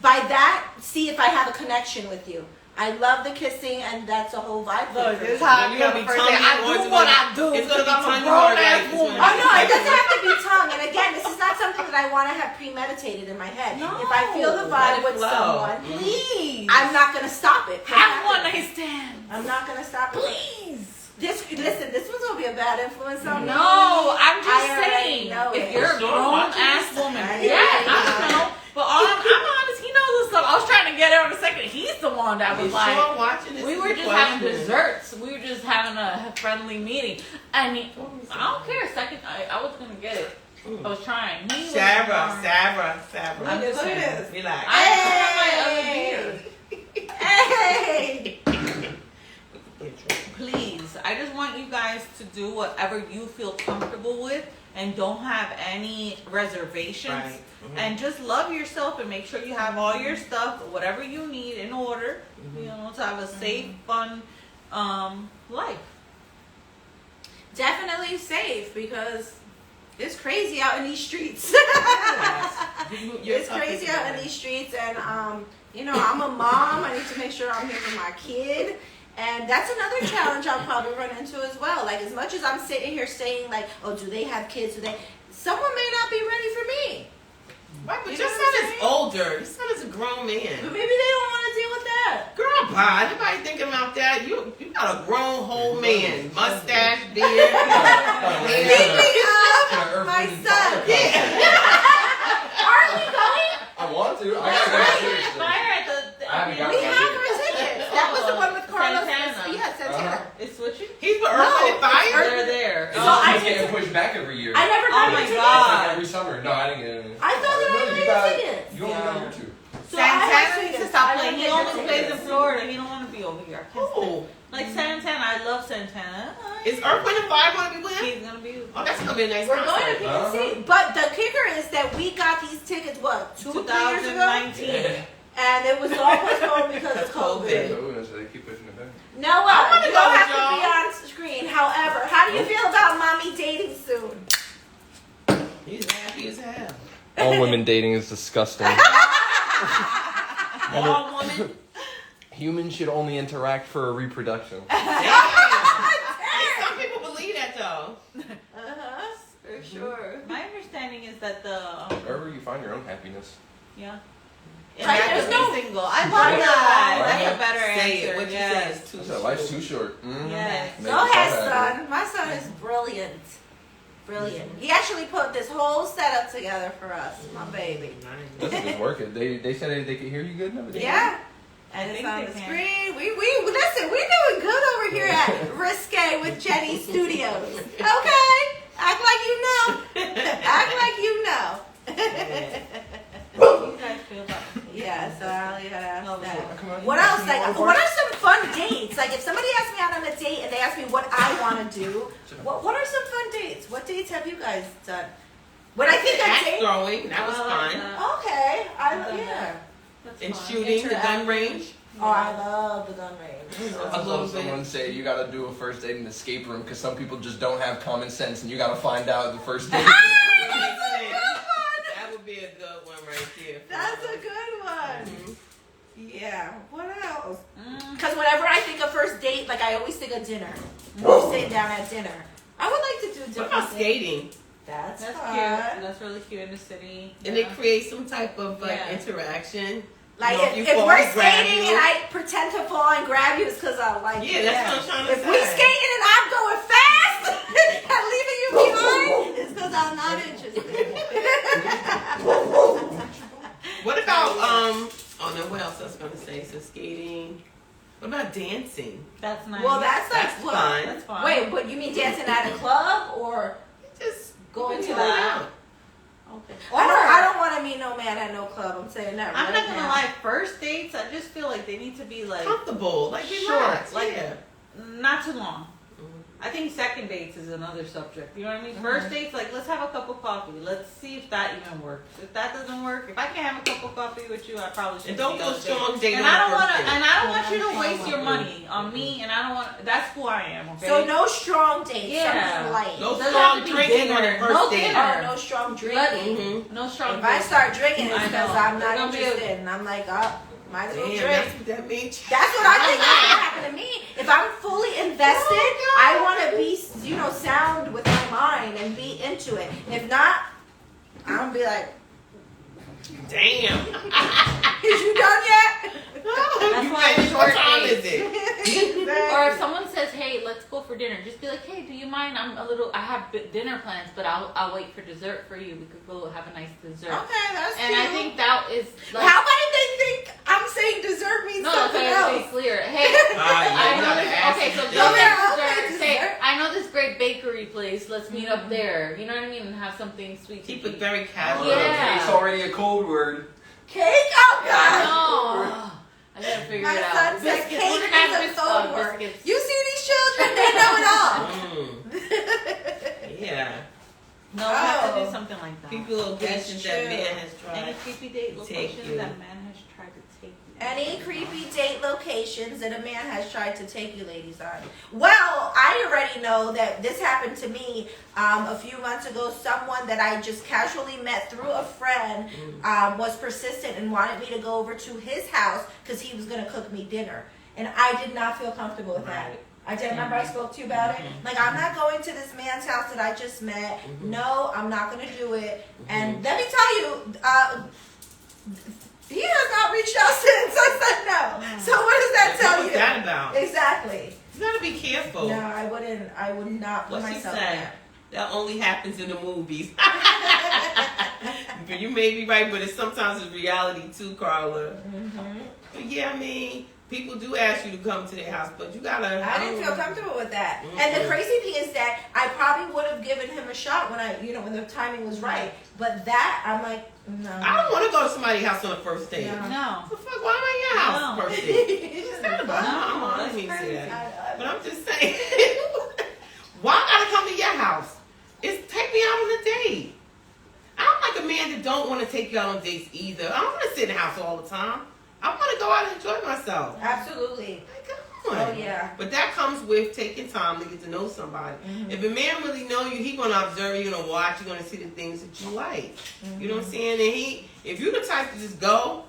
by that see if I have a connection with you. I love the kissing, and that's a whole vibe. Look, this is thing for me. how You're gonna be tongue. I do what I do. It's gonna be I'm a tongue grown or ass like woman. Oh no, it doesn't have to be tongue. And again, this is not something that I want to have premeditated in my head. No. If I feel the Let vibe it with flow. someone, Please. I'm not gonna stop it. from Have one happening. night stand. I'm not gonna stop it. Please. Listen, this was gonna be a bad influence on me. No, I'm just I already saying. know If it. you're a Sure, grown watching ass this. woman, I yeah, already I know. know. But I'm honest, he knows this stuff. I was trying to get it on a second. He's the one that was You like, sure watching this we is were a just having question. desserts. We were just having a friendly meeting. And I don't care. Second, I was gonna get it. I was trying. He was Sabra. I'm just Look at saying. this. Relax. I have my other beer. Hey! Please, I just want you guys to do whatever you feel comfortable with and don't have any reservations. Right. And just love yourself and make sure you have all your stuff, whatever you need in order, you know, to have a safe, fun life. Definitely safe because it's crazy out in these streets. Yes. It's crazy out in these streets, and you know, I'm a mom. I need to make sure I'm here for my kid. And that's another challenge I'll probably run into as well. Like, as much as I'm sitting here saying, like, oh, do they have kids? Someone may not be ready for me. Right, but your son is older. Your son is a grown man. But maybe they don't want to deal with that. Girl, bye. Nobody thinking about that. You got a grown whole man. Mustache, beard. Speaking of my son. Are we going? I want to. I That's gotta right. go. Fire at the. I haven't got We have our tickets. That was the one with Carlos. Santana. Yeah, Santana. It's switching. He's with Earth, Wind, and Fire. They're there. It's So just I keeps did- getting pushed back every year. I never got Oh my your tickets. God. Every summer. No, I didn't get any. I thought that I No, you got got. tickets. You only got your two. So I have Santana needs to tickets. stop I playing. don't He get your only plays in tickets. Florida. He don't want to be over here. I can't stand. Ooh. Like Santana, I love Santana. Is Earth, Wind, and Fire going to be with him? He's gonna be. Oh, that's going to be a nice We're going to concert. PNC. But the kicker is that we got these tickets, what, 2-3 years ago? 2019. And it was all postponed because of COVID. COVID. So they keep pushing it back. Noah, I wanna you go don't with have to be on screen. However, how do you feel about mommy dating soon? He's happy as hell. All women dating is disgusting. All woman. Humans should only interact for reproduction. Some people believe that, though. Uh-huh, for sure. My understanding is that the Wherever you find your own happiness. yeah. Right, there's no- single. I love Yeah. that. Right. That's a better Say answer. it. What you yes. say is too I said, life's too short. Mm. Yes. Make Go yourself ahead, happy. son. My son is brilliant. Brilliant. He actually put this whole setup together for us, my baby. This is working. They said they could hear you good and everything. Yeah. I And it's think on they the can. screen. We listen, we're doing good over here at Risque with Jenny Studios. Okay. Act like you know. Act like you know. What do you guys feel about it? Yeah, so I'll leave it at No, that. Come on, What you else? got Like, some more what are some fun dates? Like, if somebody asks me out on a date and they ask me what I want to do, what are some fun dates? What dates have you guys done? When I think Axe a date, throwing. That was I like fun. that. okay, I've yeah. done That's And fun. shooting, the gun range. Oh, I love the gun range. I little love someone bit. say you gotta do a first date in the escape room because some people just don't have common sense and you gotta find out the first date. That would be a good one right there. That's a good one. Mhm. Yeah. What else? Mm. Because whenever I think of first date, like I always think of dinner. We're sitting down at dinner. I would like to do What different about things. skating? That's That's fun. cute. That's really cute in the city. And Yeah. they create some type of Yeah. interaction. Like You know, if you if fall, we're I grab skating you. and I pretend to fall and grab you, it's because I like you. Yeah, that's what I'm trying to If say. we skating and I'm going fast and leaving you behind, it's because I'm not interested. What about oh no, what else I was gonna say? So skating. What about dancing? That's nice. Well, that's like That's what? fun. That's fun. Wait, but you mean dancing at a club or Just going to chill that? out. Okay. I don't want to meet no man at no club. I'm saying that I'm right not gonna now. lie. First dates, I just feel like they need to be like Comfortable, like short, relax. like Yeah. not too long. Mhm. I think second dates is another subject. You know what I mean? Mm-hmm. First dates, like let's have a cup of coffee. Let's see if that even works. If that doesn't work, if I can't have a cup of coffee with you, I probably should. And don't go strong dating And on I the don't want first to. date. And I don't want you to waste your money on me. And I don't want. That's who I am. Okay. So no strong dates. Yeah. Something light. No Doesn't strong have to be drinking on the dinner. first No date. dinner. Oh, no strong Bloody. drinking. Mhm. No strong. If I dates. start drinking, it's I because know. I'm There's not gonna be a- interested, and I'm like, oh, might as well Damn, drink. that means. That's what I think is gonna happen to me. If I'm fully invested, I want to be, sound with my mind and be into it. If not, I'm gonna be like, Damn. is you done yet? That's You why finished? short What time dates. is it? Or if someone says, "Hey, let's go for dinner," just be like, "Hey, do you mind? I have dinner plans, but I'll wait for dessert for you. We could go have a nice dessert." Okay, that's And cute. I think that is like, How about if they think I'm saying dessert means no, that's something why I else? say clear. Hey, Ah, I yeah, you know gotta this. ask Okay, so them. go Yeah, get okay, dessert. Say, dessert. I know this great bakery place. Let's meet up there. You know what I mean? And have something sweet. to Keep it eat. very casual. Yeah. It's already a code word. Cake? Oh, I God. know. I gotta figure My it out. son said Biscuits. cake We're gonna have is a code word. biscuits. You see these children? They know it all. Mm, yeah. No, we have to Oh. do something like that. People locations that true. man has Any tried. creepy date Take locations you. that man has tried to take me. Any creepy date locations that a man has tried to take you ladies on? Well, I already know that this happened to me a few months ago. Someone that I just casually met through a friend was persistent and wanted me to go over to his house because he was going to cook me dinner. And I did not feel comfortable with that. I did. Remember I spoke to you about it? Like, I'm not going to this man's house that I just met. No, I'm not going to do it. And let me tell you, he has not reached out since I said no. So what does that tell you? What's that about? Exactly. You gotta be careful. No, I wouldn't. I would not put What's he myself in say? that. That only happens in the movies. But you may be right, but it's sometimes it's reality too, Carla. But yeah, I mean, people do ask you to come to their house, but you gotta. I didn't feel comfortable with that. And the crazy thing is that I probably would have given him a shot when the timing was right. But that, I'm like, no. I don't want to go to somebody's house on the first date. No. What the fuck? Why am I in your house No. first date? It's not about No, I that's didn't mean to say crazy. that. But I'm just saying, why I gotta come to your house? It's take me out on a date. I don't like a man that don't want to take you out on dates either. I don't want to sit in the house all the time. I want to go out and enjoy myself. Absolutely. Like, come on. Oh, yeah. But that comes with taking time to get to know somebody. If a man really know you, he gonna observe you, gonna watch, you gonna see the things that you like. You know what I'm saying? And if you the type to just go,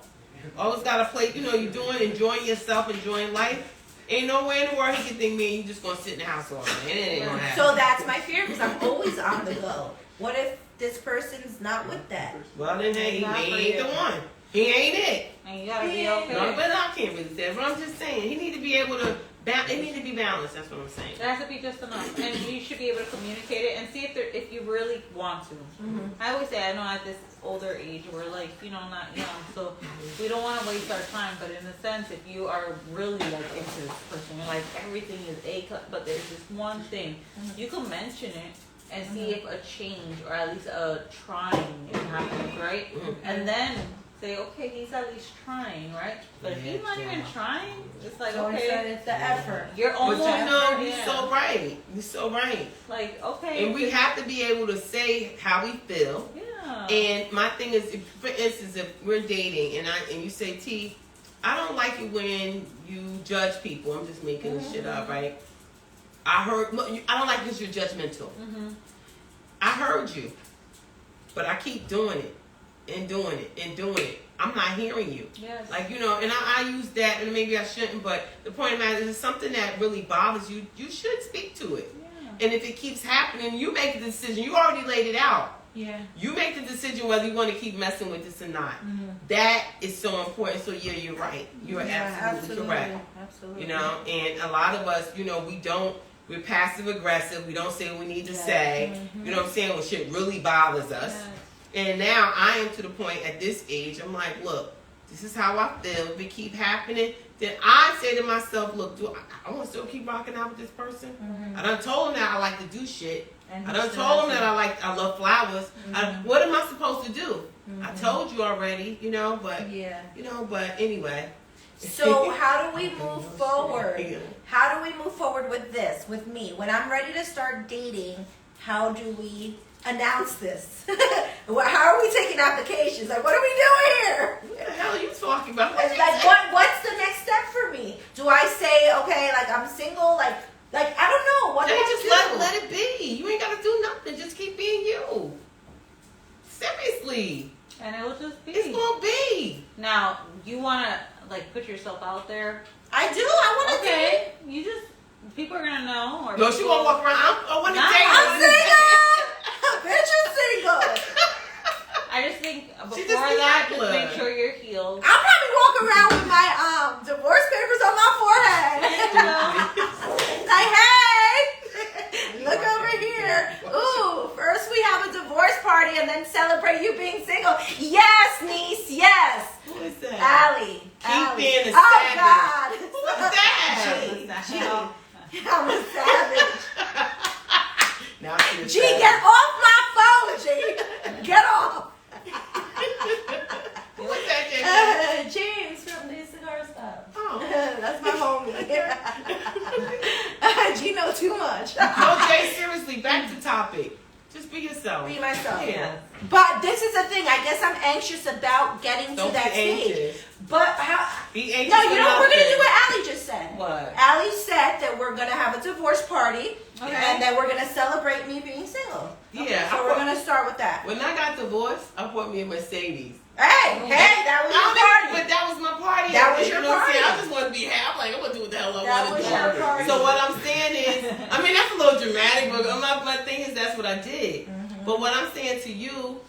always got a plate, you're doing, enjoying yourself, enjoying life. Ain't no way in the world he can think, man, you just gonna sit in the house all day. It ain't gonna happen. So that's my fear because I'm always on the go. What if this person's not with that? Well, then hey, Not he for ain't you. the one. He ain't it. And you gotta be Yeah. okay. No, but I can't really say it. But I'm just saying, he need to be able to. It need to be balanced. That's what I'm saying. It has to be just enough, and you should be able to communicate it and see if you really want to. I always say, I know at this older age, we're like, not young, so we don't want to waste our time. But in a sense, if you are really like into this person, you're like everything is A-cut, but there's this one thing, you can mention it and see if a change or at least a trying is happening, right? And then say, okay, he's at least trying, right? But if he's not even trying, it's like, So okay, it's the effort. you're But almost. you're yeah. so right. You're so right. Like, okay. And we have to be able to say how we feel. Yeah. And my thing is, for instance, if we're dating and you say, T, I don't like it when you judge people. I'm just making this shit up, right? I don't like because you're judgmental. I heard you, but I keep doing it and doing it and doing it. I'm not hearing you. Yes. Like, and I use that, and maybe I shouldn't, but the point of the matter is, if it's something that really bothers you, you should speak to it. Yeah. And if it keeps happening, you make the decision. You already laid it out. Yeah. You make the decision whether you want to keep messing with this or not. That is so important. So yeah, you're right. You're absolutely correct. Absolutely. And a lot of us, we're passive aggressive. We don't say what we need to say. You know what I'm saying? When shit really bothers us. Yes. And now I am to the point at this age, I'm like, look, this is how I feel. If it keep happening, then I say to myself, look, I want to still keep rocking out with this person? I done told him that I like to do shit. I done told him that I love flowers. What am I supposed to do? I told you already, but but anyway. So how do we move forward? How do we move forward with this, with me? When I'm ready to start dating, how do we announce this? How are we taking applications? Like, what are we doing here? What the hell are you talking about? Like, what's the next step for me? Do I say, okay, like, I'm single? Like I don't know. What do Then I just do? let it be. You ain't gotta do nothing. Just keep being you. Seriously. And it will just be. It's gonna be. Now, you want to, put yourself out there. I do. I want to Okay. You just, people are going to know. Or Yo, she people- gonna walk around. I want to Nah, date I'm her. single. Bitch is single. I just think before She just be that, just reckless. make sure you're healed. I'll probably walk around with my divorce papers on my forehead. Like, hey, look over here. Ooh, first we have a divorce party and then celebrate you being single. Yes, niece, yes. Who is that? Allie. Keep being a Oh, savage. God. What's that? G. I'm a savage. Now she's a G, savage. get off my phone, G. Get off. What's that, Jay? James from the Cigar Stop. Oh. That's my homie. G know too much. No, Jay, seriously, back to topic. Just be yourself. Be myself. Yeah. But this is the thing. I guess I'm anxious about getting Don't to that be anxious. stage. But how? Be anxious. No, you know for we're gonna nothing. do what Allie just said. What? Allie said that we're gonna have a divorce party, Okay. and that we're gonna celebrate me being single. Yeah. So we're gonna start with that. When I got divorced, I bought me a Mercedes. Hey, that was your party. But that was my party. That was you your know what I'm saying? party. I just want to be happy. I'm like, I'm going to do what the hell I That want was to your do. party. So what I'm saying is, I mean, that's a little dramatic, but my thing is that's what I did. Mm-hmm. But what I'm saying to you,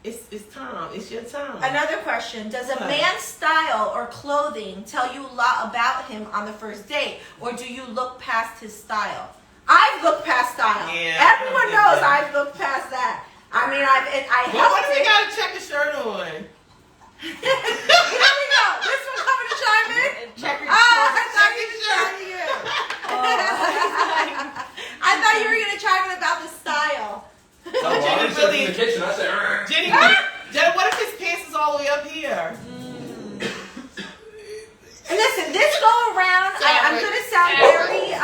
it's time. It's your time. Another question: does a What? man's style or clothing tell you a lot about him on the first date, or do you look past his style? I've looked past style. Yeah, Everyone I knows get that. I've looked past that. I mean, I Well, what helped if it. you got a checker shirt on? Here we go. This one coming to chime in. Checkered I shorts. thought you were chiming in. I thought you were gonna chime in about the style. Oh, Jenny well, I'm really- in the kitchen. I said, Jenny, Jenny, what if his pants is all the way up here? And listen, this go around, I'm gonna sound very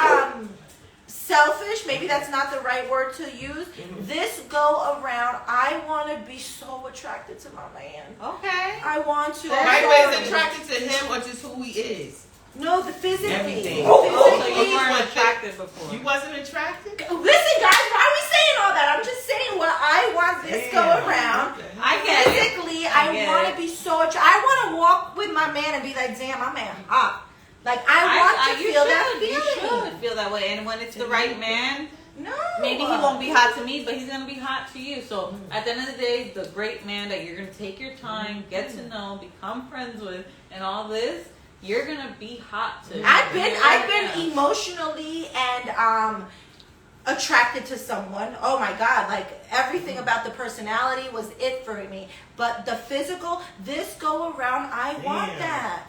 selfish. Maybe that's not the right word to use. This go around, I want to be so attracted to my man. Okay. I want to. Right way is attracted to him or just who he is? No, the physically. Everything. So you Physically. weren't attracted before. You wasn't attracted? Listen, guys, why are we saying all that? I'm just saying what I want this go Damn. around. I get it. Physically, I I get want it. to be so I want to walk with my man and be like, damn, my man hot. Like, I want to you feel should, that feeling. You should feel that way. And when it's the right man, No. maybe he won't be hot to me, but he's going to be hot to you. So at the end of the day, the great man that you're going to take your time, get to know, become friends with, and all this, you're going to be hot to. I've been Yeah. emotionally and attracted to someone. Oh my God, like everything about the personality was it for me. But the physical, this go around, I want Damn. that.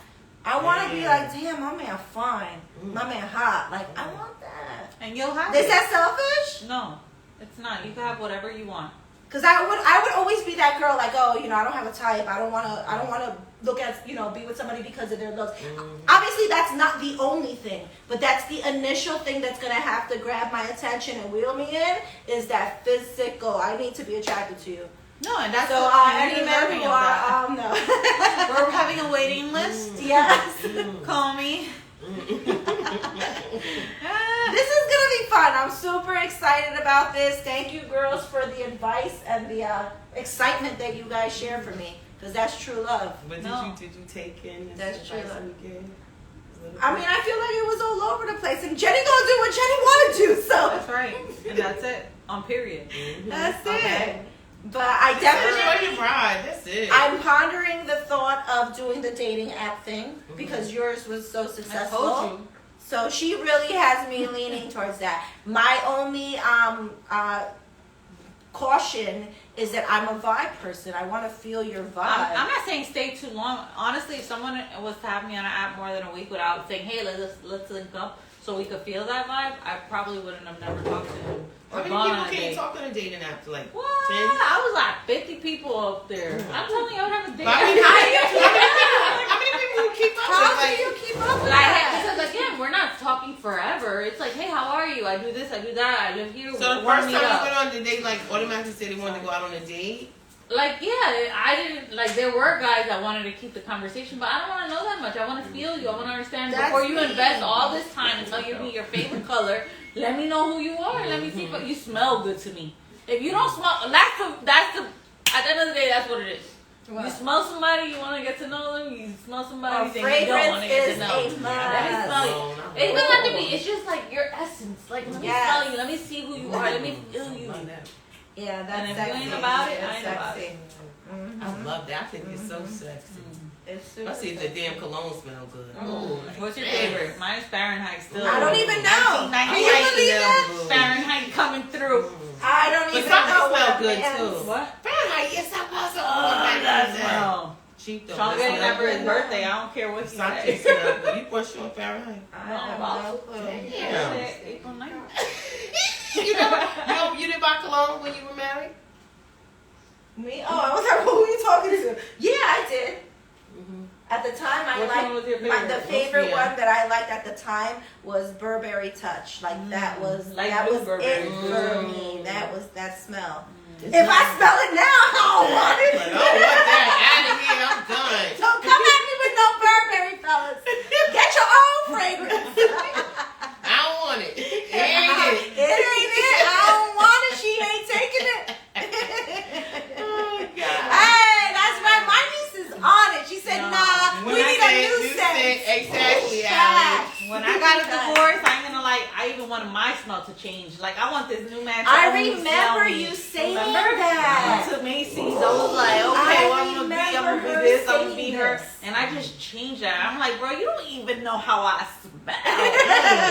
I want to be Damn. like, damn, my man fine. My man hot. Like, I want that. And you'll have Is it. that selfish? No, it's not. You can have whatever you want. Because I would always be that girl, like, oh, I don't have a type. I don't want to look at, be with somebody because of their looks. Obviously, that's not the only thing, but that's the initial thing that's gonna have to grab my attention and wheel me in is that physical. I need to be attracted to you. No, and that's So and any you're men deserving who of that. are, no. We're having a waiting list. Yes. Call me. This is gonna be fun. I'm super excited about this. Thank you, girls, for the advice and the excitement that you guys share for me, because that's true love. But No. did you take in That's this true. advice we gave? I mean, I feel like it was all over the place, and Jenny gonna do what Jenny wanna do, so That's right. And that's it. On period. that's Okay. it. But I Enjoy definitely, your bride. That's it. I'm pondering the thought of doing the dating app thing because yours was so I successful. told you. So she really has me leaning towards that. My only caution is that I'm a vibe person. I want to feel your vibe. I'm not saying stay too long. Honestly, if someone was to have me on an app more than a week without saying, hey, let's link up so we could feel that vibe, I probably wouldn't have never talked to him. How Or many gone people on a can you date. talk on a dating app to, like, What? 10? I was like 50 people up there. I'm telling you, I would have a date. But I mean, how many people you keep up How with? do Like, you keep up with Like, that? because again, we're not talking forever. It's like, hey, how are you? I do this, I do that, I live here. so the wanna first meet time you up. went on the date, like, automatically said they wanted to go out on a date? Like, yeah, I didn't, like, there were guys that wanted to keep the conversation, but I don't want to know that much. I want to feel you. I want to understand. That's Before you me. invest all this time and tell me your favorite color, let me know who you are. Let me see if you smell good to me. If you don't smell, that's the, at the end of the day, that's what it is. What? You smell somebody, you want to get to know them. You smell somebody, you think you don't fragrance want to get is to know. a Let me must. smell you. No, not It doesn't have to be. really. It's just like your essence. Like, let me Yes. smell you. Let me see who you are. Let me feel you. Love that. Yeah, that's And if you sexy. ain't about it, I It's ain't about sexy. I love that. I think it's so sexy. It's super Especially if the damn cologne smell good. Oh, What's your yes. favorite? Mine's Fahrenheit still. I don't even know. 1998 Can you believe that? Fahrenheit coming through. I don't But even something know smell what good man's- too. What? Fahrenheit, yes, I was a That's well. Cheap though. Sean That's getting that for his good. birthday. I don't care what he Stop says. chasing up. You brush your Fahrenheit. I have no clue. Damn. April 9th. You didn't buy cologne when you were married? Me? Oh, I was like, who are you talking to? Yeah, I did. At the time, I Which liked one was your favorite? the favorite Yeah. one that I liked at the time was Burberry Touch. Like that was Like that was Burberry. it for me. That was that smell. It's If I not- smell it now, I don't want it. Like, oh, what that? Out of here, I'm done. Don't come at me with no Burberry, fellas. Get your own fragrance. I don't want it. It ain't it. It ain't it. I don't want it. She ain't taking it. Oh, God. Hey, that's right. My niece is on it. She said, No. nah, When we I need say a new you scent. say exactly, Alex. Facts. When I got a divorce, I ain't gonna like. I even wanted my smell to change. Like I want this new man. To I only remember smell me. you saying Remember? that. I went to Macy's. I was like, okay, well, I'm gonna be remember her this. I'm gonna be saying her. this. And I just changed that. I'm like, bro, you don't even know how I smell.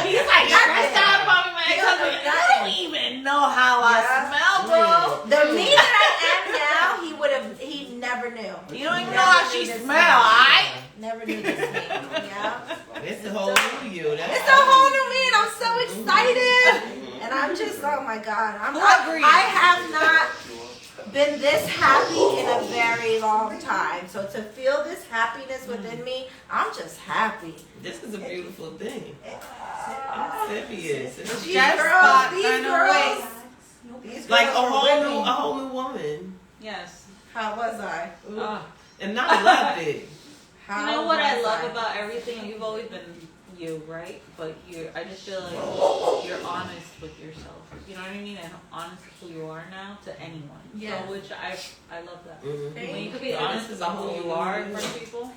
He's like stressed out about me. My ex-husband. You don't even know how I Yeah. smell, bro. The me that I am now, he never knew. You don't even Never know how knew she this smell. me. Alright. Never knew this me. Yeah. It's the whole new you. That's It's a whole new me, and I'm so excited. And I'm just, oh my God. I have not been this happy in a very long time. So to feel this happiness within me, I'm just happy. This is a beautiful thing. It is. It's These Just girls, spot these kind of girls, these girls like a are whole winning. new woman. Yes. How was I? And I loved it. How You know what I was love about everything? You've always been you, right? But I just feel like you're honest with yourself. You know what I mean? And honest with who you are now to anyone. Yes. So, which I love that. Mhm. When you can be Yeah, honest this is about a who whole you are new in front of people,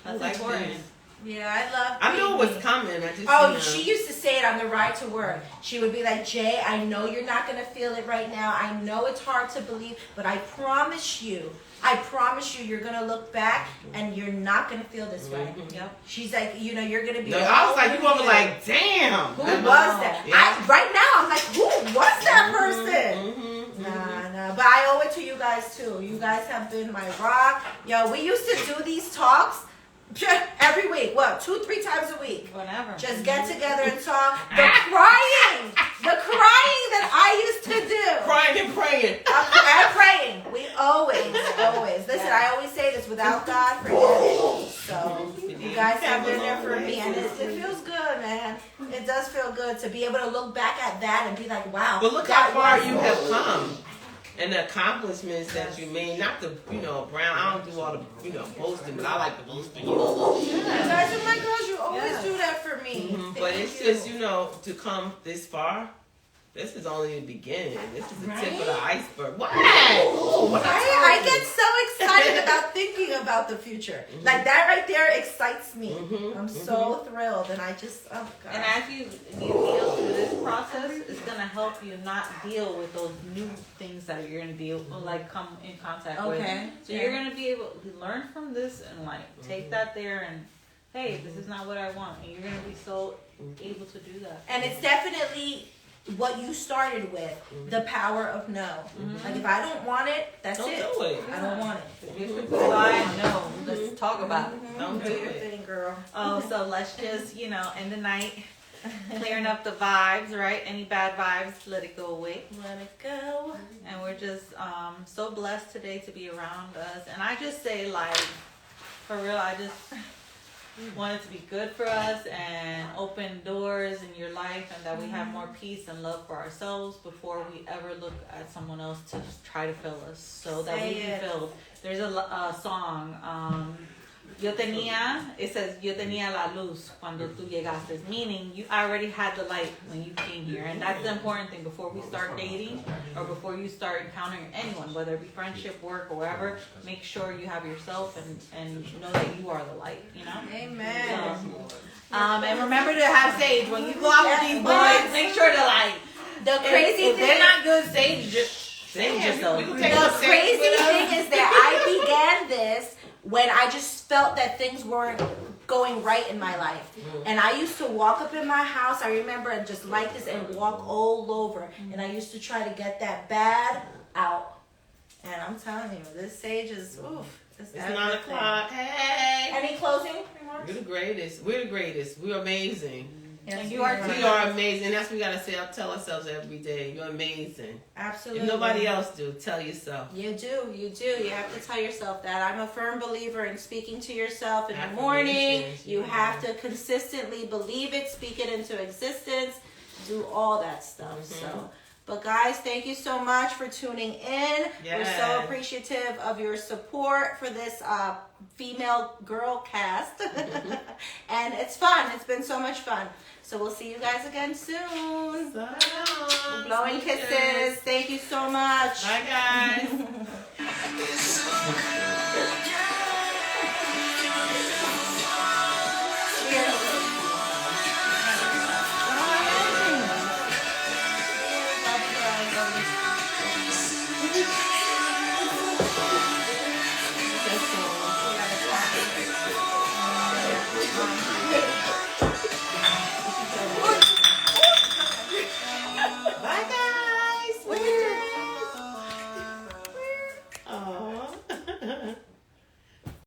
that's like important. this. Yeah, I love. I knew it being was me. coming. I just Oh, you know. she used to say it on the ride to work. She would be like, Jay, I know you're not going to feel it right now. I know it's hard to believe, but I promise you, you're going to look back and you're not going to feel this way. Yep. She's like, you know, you're going to be. No, I was like, you were like, damn. Who was that? Yeah. Right now, I'm like, who was that person? Mm-hmm. Nah. But I owe it to you guys, too. You guys have been my rock. Yo, we used to do these talks every week. What, 2-3 times a week? Whatever. Just get together and talk. The crying that I used to do. Crying and praying. And praying. We always. Listen, I always say this, without God, forget it. So, you guys have been there for me, and it feels good, man. It does feel good to be able to look back at that and be like, wow. But look how far was- you have come. And the accomplishments that you made, not the, Brown, I don't do all the, boasting, but I like to boast for you a little. You guys are my girls. You always Yes. do that for me. Mhm. Thank But it's you. just, to come this far, this is only the beginning. This is the tip of the iceberg. What? I get so excited about thinking about the future. Like that right there excites me. I'm so thrilled, and I just, oh God. And as you heal through this process, it's gonna help you not deal with those new things that you're gonna come in contact with. Okay. So you're gonna be able to learn from this and take that there and hey, this is not what I want, and you're gonna be so able to do that. And it's definitely what you started with, the power of no. Like if I don't want it, that's Don't it. do it. I don't want it. If you decide no, let's talk about it. Don't Do do your it. thing, girl. Oh, so let's just, end the night, clearing up the vibes, right? Any bad vibes, let it go away. Let it go. And we're just so blessed today to be around us. And I just say, for real, I just want it to be good for us and open doors in your life, and that we have more peace and love for ourselves before we ever look at someone else to try to fill us, so that we can fill. There's a song, it says, yo tenía la luz cuando tú llegaste, meaning I already had the light when you came here. And that's the important thing before we start dating or before you start encountering anyone, whether it be friendship, work, or whatever. Make sure you have yourself and know that you are the light, Amen. And remember to have sage when you go out with these boys. Make sure to The crazy if thing they're not good sage, just sage yourself. We can The take a crazy with us. thing is that I began this when I just felt that things weren't going right in my life. And I used to walk up in my house, I remember, and just like this and walk all over. And I used to try to get that bad out. And I'm telling you, this sage is, oof. It's 9 o'clock. Hey. Any closing remarks? You're the greatest. We're the greatest. We're amazing. Yes, you are We are amazing. That's what we gotta say. Tell ourselves every day. You're amazing. Absolutely. If nobody else do, tell yourself. You do. You have to tell yourself that. I'm a firm believer in speaking to yourself in the morning. Affirmations, You yeah. have to consistently believe it, speak it into existence, do all that stuff. So, but guys, thank you so much for tuning in. We're so Yes. appreciative of your support for this female girl cast. And it's fun. It's been so much fun. So we'll see you guys again soon. Blowing kisses. Thank you so much. Bye, guys. It's so good.